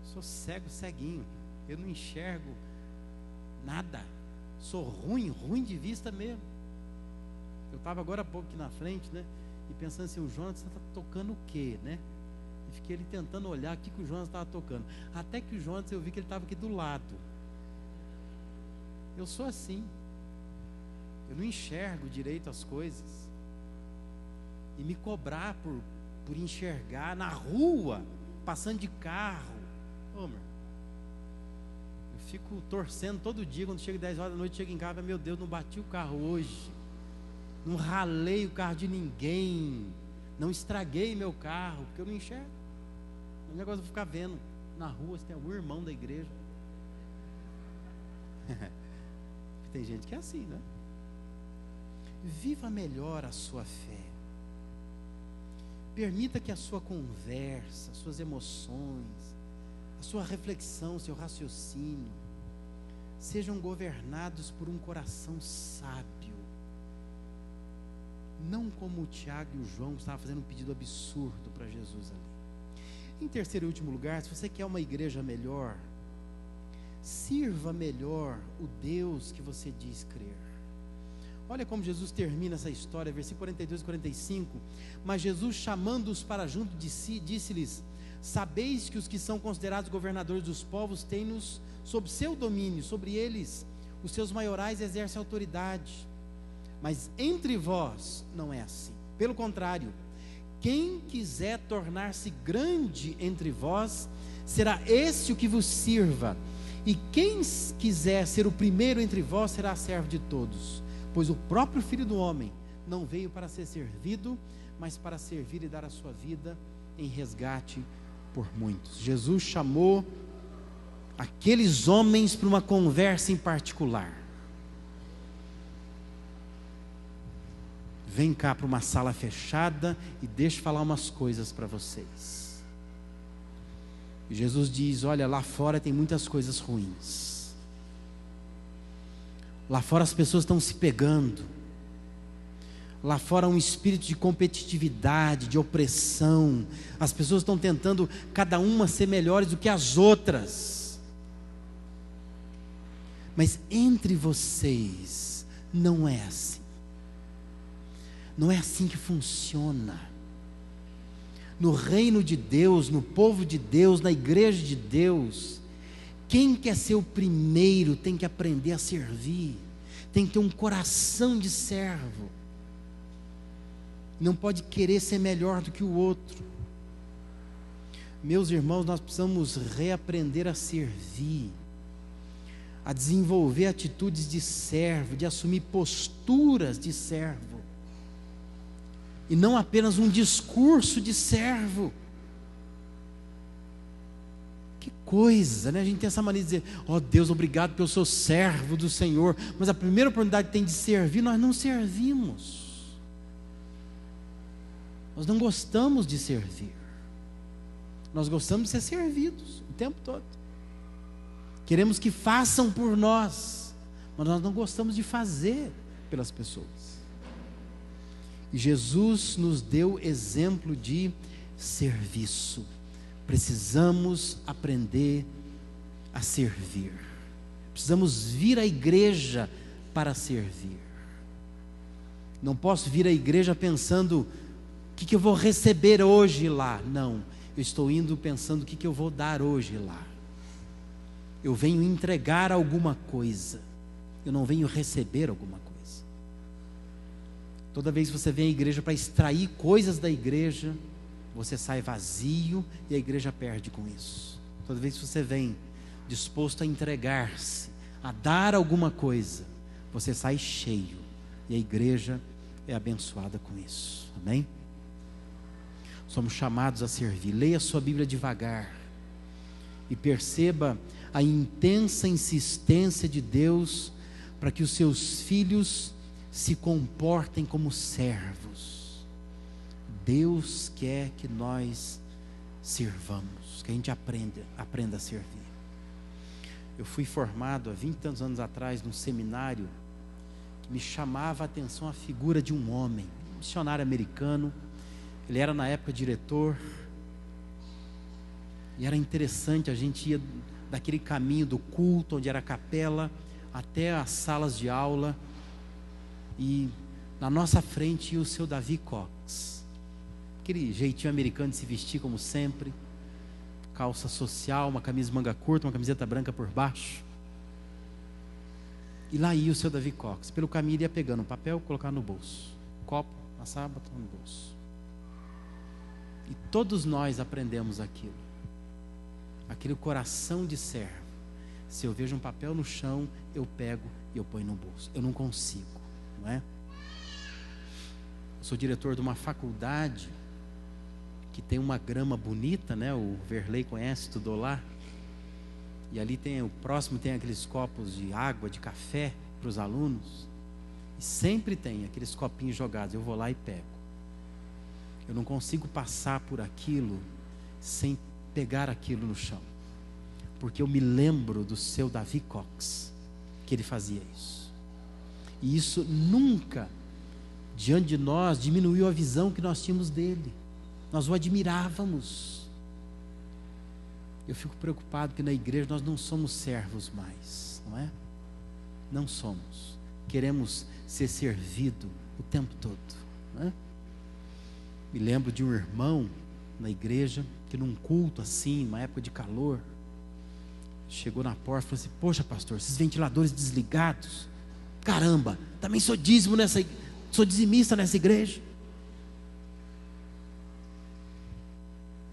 Eu sou cego, ceguinho, eu não enxergo nada, sou ruim de vista mesmo. Eu estava agora há pouco aqui na frente, né, e pensando assim: o Jonas está tocando o quê, né? E fiquei ali tentando olhar o que o Jonas estava tocando, até que o Jonas, eu vi que ele estava aqui do lado. Eu sou assim, eu não enxergo direito as coisas, e me cobrar por enxergar na rua, passando de carro. Ô, meu, eu fico torcendo todo dia, quando chega 10 horas da noite, chego em casa, meu Deus, não bati o carro hoje, não ralei o carro de ninguém, não estraguei meu carro, porque eu não enxergo. O negócio de ficar vendo na rua se tem algum irmão da igreja. Tem gente que é assim, né? Viva melhor a sua fé. Permita que a sua conversa, as suas emoções, a sua reflexão, seu raciocínio sejam governados por um coração sábio. Não como o Tiago e o João que estavam fazendo um pedido absurdo para Jesus ali. Em terceiro e último lugar, se você quer uma igreja melhor, sirva melhor o Deus que você diz crer. Olha como Jesus termina essa história, versículo 42 e 45. Mas Jesus, chamando-os para junto de si, disse-lhes: sabeis que os que são considerados governadores dos povos têm-nos sob seu domínio, sobre eles os seus maiorais exercem autoridade. Mas entre vós não é assim. Pelo contrário, quem quiser tornar-se grande entre vós, será esse o que vos sirva. E quem quiser ser o primeiro entre vós, será servo de todos. Pois o próprio Filho do Homem não veio para ser servido, mas para servir e dar a sua vida em resgate por muitos. Jesus chamou aqueles homens para uma conversa em particular. Vem cá para uma sala fechada e deixa eu falar umas coisas para vocês. E Jesus diz: olha, lá fora tem muitas coisas ruins. Lá fora as pessoas estão se pegando. Lá fora há um espírito de competitividade, de opressão. As pessoas estão tentando cada uma ser melhores do que as outras. Mas entre vocês não é assim. Não é assim que funciona. No reino de Deus, no povo de Deus, na igreja de Deus, quem quer ser o primeiro tem que aprender a servir, tem que ter um coração de servo, não pode querer ser melhor do que o outro. Meus irmãos, nós precisamos reaprender a servir, a desenvolver atitudes de servo, de assumir posturas de servo, e não apenas um discurso de servo. Que coisa, né? A gente tem essa mania de dizer: ó Deus, obrigado porque eu sou servo do Senhor, mas a primeira oportunidade que tem de servir, nós não servimos. Nós não gostamos de servir. Nós gostamos de ser servidos o tempo todo. Queremos que façam por nós, mas nós não gostamos de fazer pelas pessoas. E Jesus nos deu exemplo de serviço. Precisamos aprender a servir. Precisamos vir à igreja para servir. Não posso vir à igreja pensando: o que eu vou receber hoje lá? Não, eu estou indo pensando: o que eu vou dar hoje lá? Eu venho entregar alguma coisa, eu não venho receber alguma coisa. Toda vez que você vem à igreja para extrair coisas da igreja, você sai vazio e a igreja perde com isso. Toda vez que você vem disposto a entregar-se, a dar alguma coisa, você sai cheio e a igreja é abençoada com isso. Amém? Somos chamados a servir. Leia sua Bíblia devagar e perceba a intensa insistência de Deus para que os seus filhos se comportem como servos. Deus quer que nós sirvamos, que a gente aprenda a servir. Eu fui formado há 20 e tantos anos atrás num seminário que me chamava a atenção a figura de um homem, um missionário americano. Ele era na época diretor, e era interessante, a gente ia daquele caminho do culto, onde era a capela, até as salas de aula, e na nossa frente ia o seu Davi Cox, aquele jeitinho americano de se vestir como sempre, calça social, uma camisa de manga curta, uma camiseta branca por baixo. E lá ia o seu Davi Cox. Pelo caminho ele ia pegando um papel, colocar no bolso. Copo, amassava, botar no bolso. E todos nós aprendemos aquilo. Aquele coração de servo. Se eu vejo um papel no chão, eu pego e eu ponho no bolso. Eu não consigo, não é? Eu sou diretor de uma faculdade que tem uma grama bonita, né? O Verley conhece, estudou lá. E ali tem, o próximo tem aqueles copos de água, de café para os alunos. E sempre tem aqueles copinhos jogados. Eu vou lá e pego. Eu não consigo passar por aquilo sem pegar aquilo no chão. Porque eu me lembro do seu Davi Cox, que ele fazia isso. E isso nunca, diante de nós, diminuiu a visão que nós tínhamos dele. Nós o admirávamos. Eu fico preocupado que na igreja nós não somos servos mais, não é? Não somos. Queremos ser servido o tempo todo, não é? Me lembro de um irmão na igreja, que num culto assim, numa época de calor, chegou na porta e falou assim: poxa pastor, esses ventiladores desligados, caramba, também sou dízimo nessa, sou dizimista nessa igreja.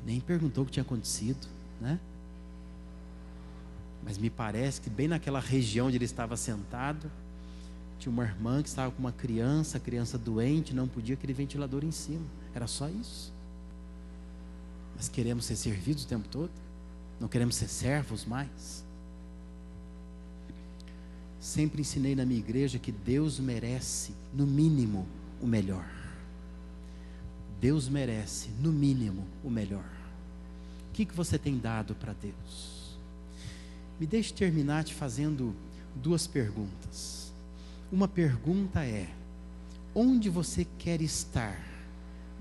Nem perguntou o que tinha acontecido, né? Mas me parece que bem naquela região onde ele estava sentado, tinha uma irmã que estava com uma criança, a criança doente, não podia aquele ventilador em cima. Era só isso. Mas queremos ser servidos o tempo todo? Não queremos ser servos mais? Sempre ensinei na minha igreja que Deus merece, no mínimo, o melhor. Deus merece, no mínimo, o melhor. O que você tem dado para Deus? Me deixe terminar te fazendo duas perguntas. Uma pergunta é: onde você quer estar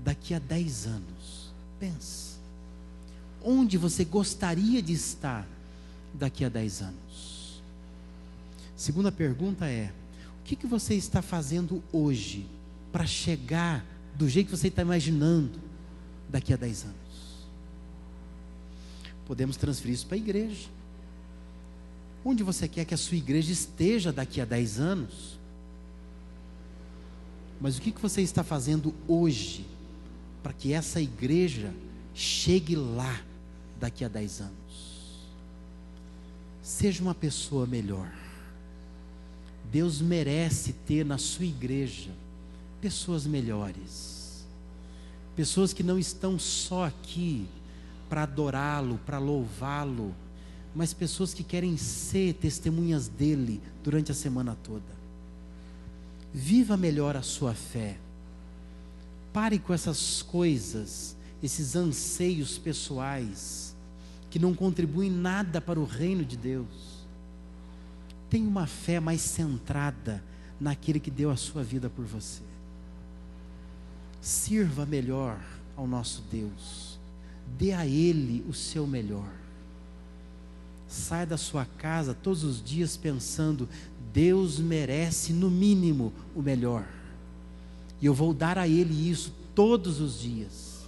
daqui a 10 anos? Pense. Onde você gostaria de estar daqui a 10 anos? Segunda pergunta é: o que você está fazendo hoje para chegar do jeito que você está imaginando daqui a 10 anos? Podemos transferir isso para a igreja. Onde você quer que a sua igreja esteja daqui a 10 anos? Mas o que você está fazendo hoje para que essa igreja chegue lá daqui a 10 anos? Seja uma pessoa melhor. Deus merece ter na sua igreja pessoas melhores, pessoas que não estão só aqui para adorá-lo, para louvá-lo, mas pessoas que querem ser testemunhas dele durante a semana toda. Viva melhor a sua fé. Pare com essas coisas, esses anseios pessoais que não contribuem nada para o reino de Deus. Tenha uma fé mais centrada naquele que deu a sua vida por você. Sirva melhor ao nosso Deus. Dê a Ele o seu melhor. Saia da sua casa todos os dias pensando: Deus merece no mínimo o melhor, e eu vou dar a Ele isso todos os dias.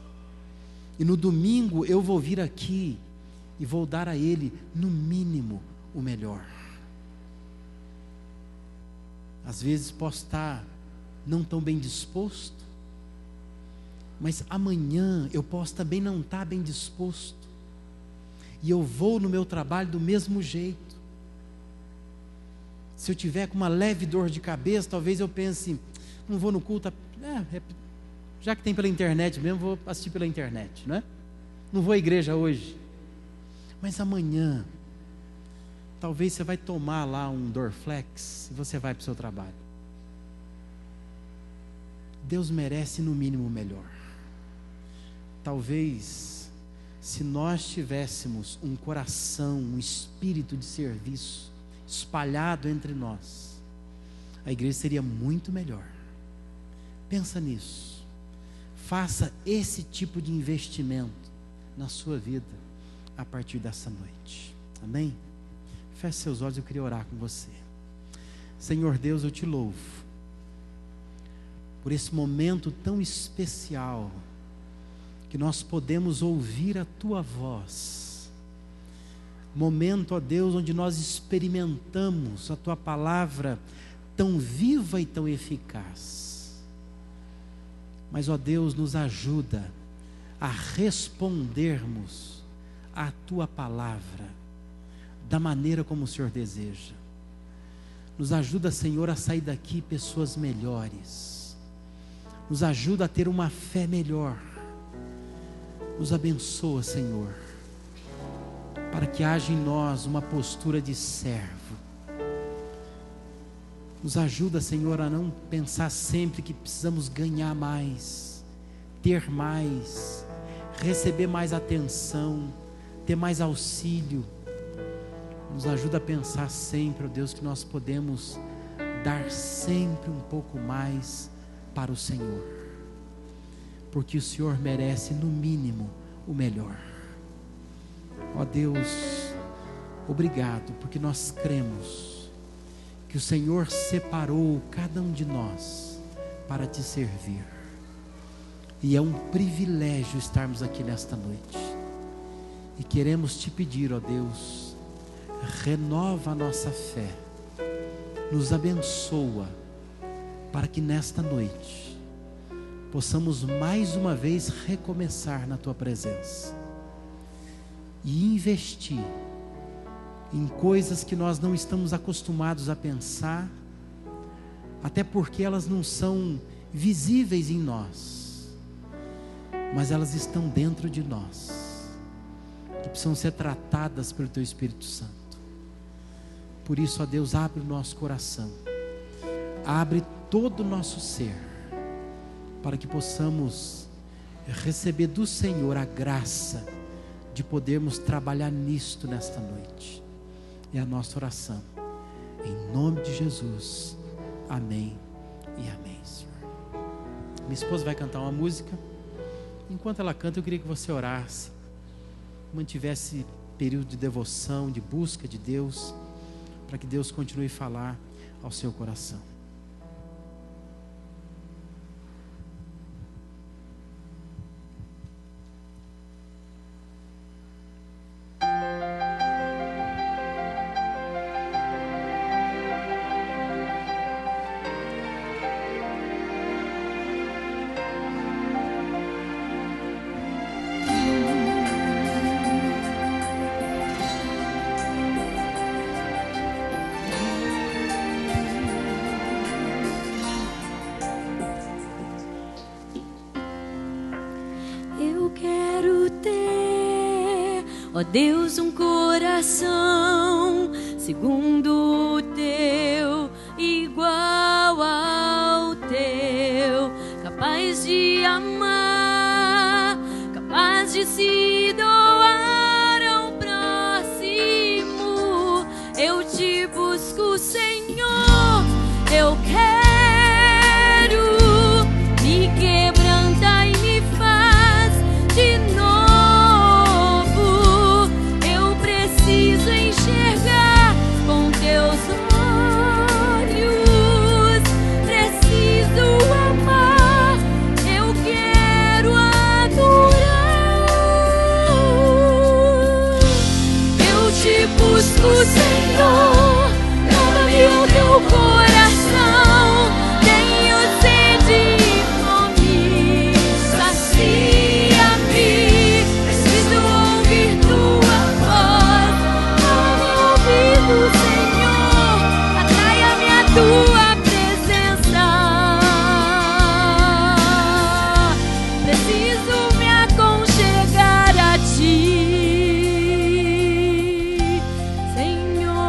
E no domingo eu vou vir aqui e vou dar a Ele no mínimo o melhor. Às vezes posso estar não tão bem disposto, mas amanhã eu posso também não estar bem disposto, e eu vou no meu trabalho do mesmo jeito. Se eu tiver com uma leve dor de cabeça, talvez eu pense: não vou no culto, já que tem pela internet mesmo, vou assistir pela internet, não é? Não vou à igreja hoje. Mas amanhã, talvez você vai tomar lá um Dorflex e você vai para o seu trabalho. Deus merece no mínimo o melhor. Talvez, se nós tivéssemos um coração, um espírito de serviço espalhado entre nós, a igreja seria muito melhor. Pensa nisso. Faça esse tipo de investimento na sua vida a partir dessa noite. Amém? Feche seus olhos, eu queria orar com você. Senhor Deus, eu te louvo por esse momento tão especial que nós podemos ouvir a tua voz, Momento, ó Deus, onde nós experimentamos a Tua palavra tão viva e tão eficaz. Mas, ó Deus, nos ajuda a respondermos à Tua palavra da maneira como o Senhor deseja. Nos ajuda, Senhor, a sair daqui pessoas melhores. Nos ajuda a ter uma fé melhor. Nos abençoa, Senhor, para que haja em nós uma postura de servo. Nos ajuda, Senhor, a não pensar sempre que precisamos ganhar mais, ter mais, receber mais atenção, ter mais auxílio. Nos ajuda a pensar sempre, ó Deus, que nós podemos dar sempre um pouco mais para o Senhor, porque o Senhor merece, no mínimo, o melhor. Ó Deus, obrigado, porque nós cremos que o Senhor separou cada um de nós para te servir, e é um privilégio estarmos aqui nesta noite, e queremos te pedir, ó Deus, renova a nossa fé, nos abençoa, para que nesta noite possamos mais uma vez recomeçar na Tua presença e investir em coisas que nós não estamos acostumados a pensar, até porque elas não são visíveis em nós, mas elas estão dentro de nós, que precisam ser tratadas pelo Teu Espírito Santo. Por isso, ó Deus, abre o nosso coração, abre todo o nosso ser, para que possamos receber do Senhor a graça de podermos trabalhar nisto nesta noite. É a nossa oração, em nome de Jesus, amém e amém, Senhor. Minha esposa vai cantar uma música. Enquanto ela canta, eu queria que você orasse, mantivesse período de devoção, de busca de Deus, para que Deus continue a falar ao seu coração. Ó Deus, um coração segundo o Teu, igual ao Teu, capaz de amar, capaz de se doar ao próximo. Eu te busco, Senhor, eu quero, me quebranta e me faz de novo. Enxergar com Teus olhos, preciso amar, eu quero adorar. Eu te busco, Senhor, dá-me o Teu coração, tenho sede e fome, sacia-me, preciso ouvir Tua voz. Senhor, atraia-me a Tua presença, preciso me aconchegar a Ti, Senhor.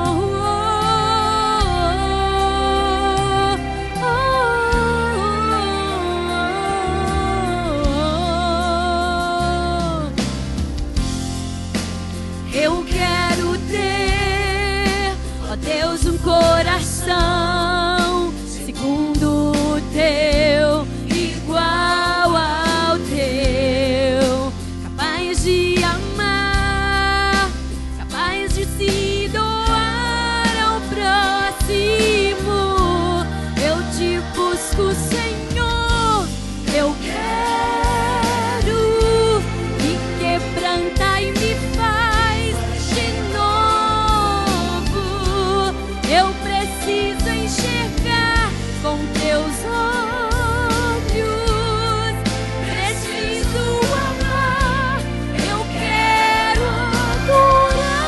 Eu quero ter, ó Deus, um coração segundo o Teu, igual ao Teu, capaz de amar, capaz de se doar ao próximo. Eu te busco, Senhor, eu quero, me quebranta e me faz de novo. Eu preciso enxergar com teus olhos. Preciso amar, eu quero adorar.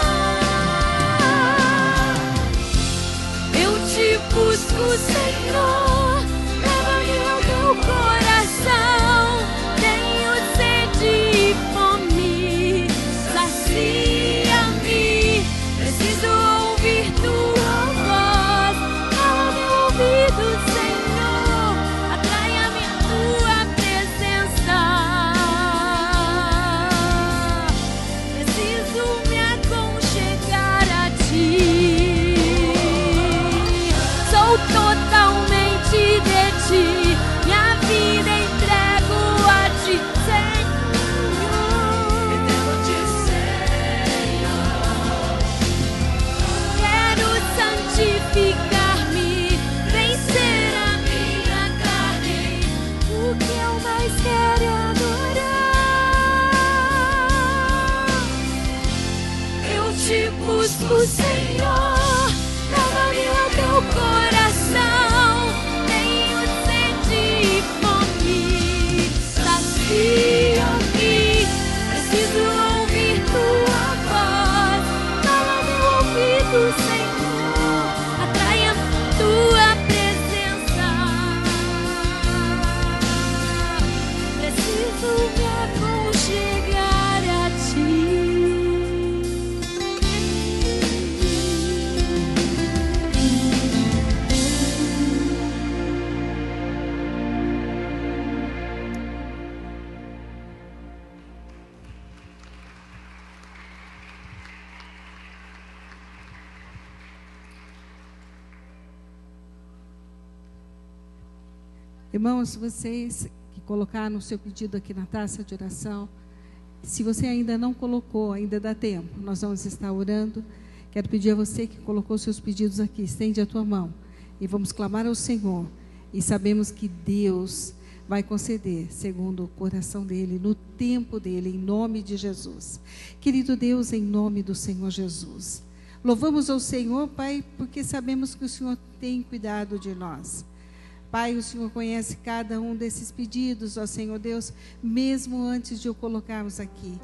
Eu te busco, Senhor, leva-me ao teu coração. Tenho sede e fome, sacia-me. Preciso ouvir tua voz, cala meu ouvido, Senhor, atraia-me a tua presença. Preciso me aconchegar a ti. Sou totalmente de ti, minha vida entrego a ti, Senhor. Quero santificar-me, vencer a minha carne. O que eu mais quero é adorar. Eu te busco, Senhor, leva-me ao teu coração. Tenho sede e fome, sacia-me. Preciso ouvir tua voz, cala meu ouvido, Senhor, atraia-me a tua presença. Preciso me aconchegar a ti. Irmãos, vocês que colocaram o seu pedido aqui na taça de oração, se você ainda não colocou, ainda dá tempo, nós vamos estar orando. Quero pedir a você que colocou seus pedidos aqui, estende a tua mão e vamos clamar ao Senhor. E sabemos que Deus vai conceder segundo o coração dele, no tempo dele, em nome de Jesus. Querido Deus, em nome do Senhor Jesus, louvamos ao Senhor, Pai, porque sabemos que o Senhor tem cuidado de nós. Pai, o Senhor conhece cada um desses pedidos, ó Senhor Deus, mesmo antes de o colocarmos aqui.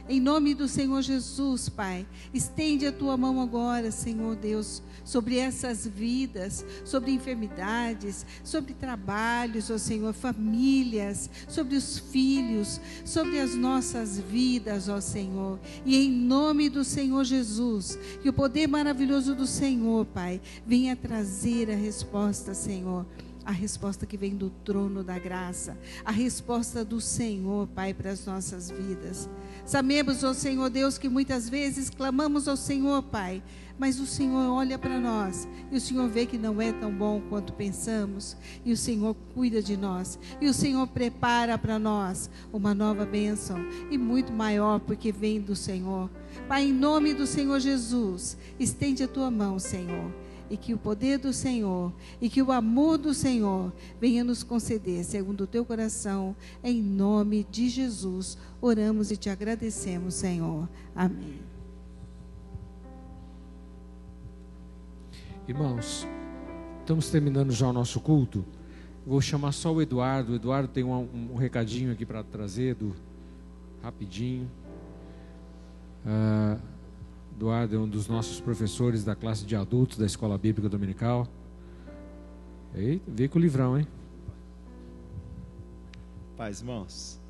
Em nome do Senhor Jesus, Pai, estende a tua mão agora, Senhor Deus, sobre essas vidas, sobre enfermidades, sobre trabalhos, ó Senhor, famílias, sobre os filhos, sobre as nossas vidas, ó Senhor. E em nome do Senhor Jesus, que o poder maravilhoso do Senhor, Pai, venha trazer a resposta, Senhor. A resposta que vem do trono da graça, a resposta do Senhor, Pai, para as nossas vidas. Sabemos, ó Senhor Deus, que muitas vezes clamamos ao Senhor, Pai, mas o Senhor olha para nós e o Senhor vê que não é tão bom quanto pensamos, e o Senhor cuida de nós, e o Senhor prepara para nós uma nova bênção e muito maior, porque vem do Senhor. Pai, em nome do Senhor Jesus, estende a tua mão, Senhor, e que o poder do Senhor e que o amor do Senhor venha nos conceder segundo o teu coração, em nome de Jesus. Oramos e te agradecemos, Senhor. Amém. Irmãos, estamos terminando já o nosso culto. Vou chamar só o Eduardo. O Eduardo tem um recadinho aqui para trazer, rapidinho. Eduardo é um dos nossos professores da classe de adultos da Escola Bíblica Dominical. Eita, veio com o livrão, hein? Paz, irmãos.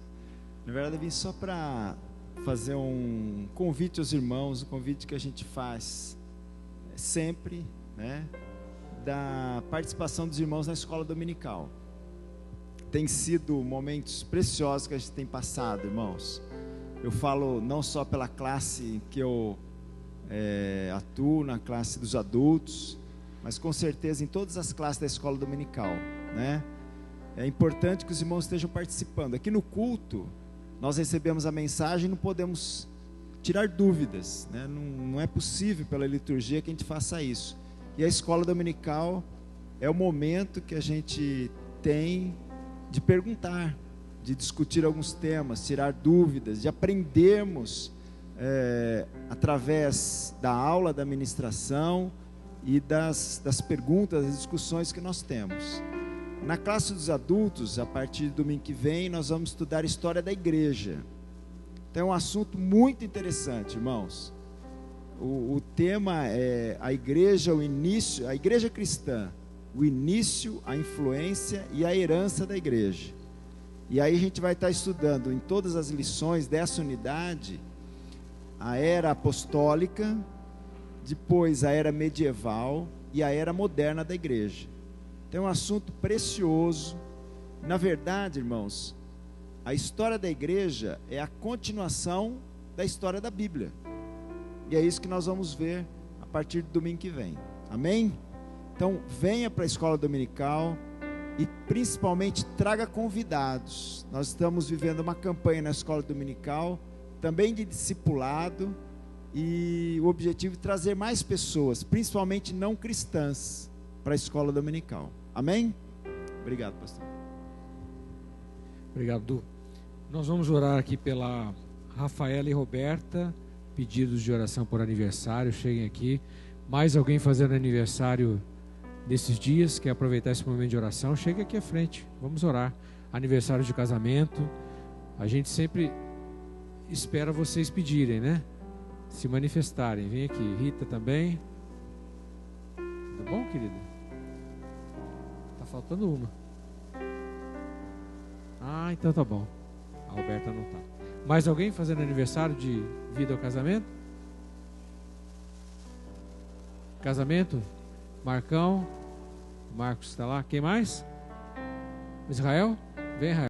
Na verdade, eu vim só para fazer um convite aos irmãos, um convite que a gente faz sempre, né? Da participação dos irmãos na escola dominical. Tem sido momentos preciosos que a gente tem passado, irmãos. Eu falo não só pela classe que eu atuo, na classe dos adultos, mas com certeza em todas as classes da escola dominical, né? É importante que os irmãos estejam participando. Aqui no culto, nós recebemos a mensagem e não podemos tirar dúvidas, né? Não é possível pela liturgia que a gente faça isso. E a escola dominical é o momento que a gente tem de perguntar, de discutir alguns temas, tirar dúvidas, de aprendermos através da aula, da ministração e das perguntas, das discussões que nós temos. Na classe dos adultos, a partir do domingo que vem, nós vamos estudar a história da igreja. Então é um assunto muito interessante, irmãos. O tema é a igreja, o início, a igreja cristã, o início, a influência e a herança da igreja. E aí a gente vai estar estudando em todas as lições dessa unidade a era apostólica, depois a era medieval e a era moderna da igreja. Então é um assunto precioso. Na verdade, irmãos, a história da igreja é a continuação da história da Bíblia. E é isso que nós vamos ver a partir do domingo que vem. Amém? Então, venha para a escola dominical e principalmente traga convidados. Nós estamos vivendo uma campanha na escola dominical, também de discipulado, e o objetivo é trazer mais pessoas, principalmente não cristãs, para a escola dominical. Amém? Obrigado, pastor. Obrigado, Du. Nós vamos orar aqui pela Rafaela e Roberta, pedidos de oração por aniversário, cheguem aqui. Mais alguém fazendo aniversário nesses dias, quer aproveitar esse momento de oração, chegue aqui à frente, vamos orar. Aniversário de casamento, a gente sempre espera vocês pedirem, né? Se manifestarem, vem aqui. Rita também. Tudo bom, querida? Tá faltando uma. Ah, então tá bom. A Roberta não tá. Mais alguém fazendo aniversário de vida ou casamento? Casamento? Marcão. Marcos está lá. Quem mais? Israel? Vem, Israel.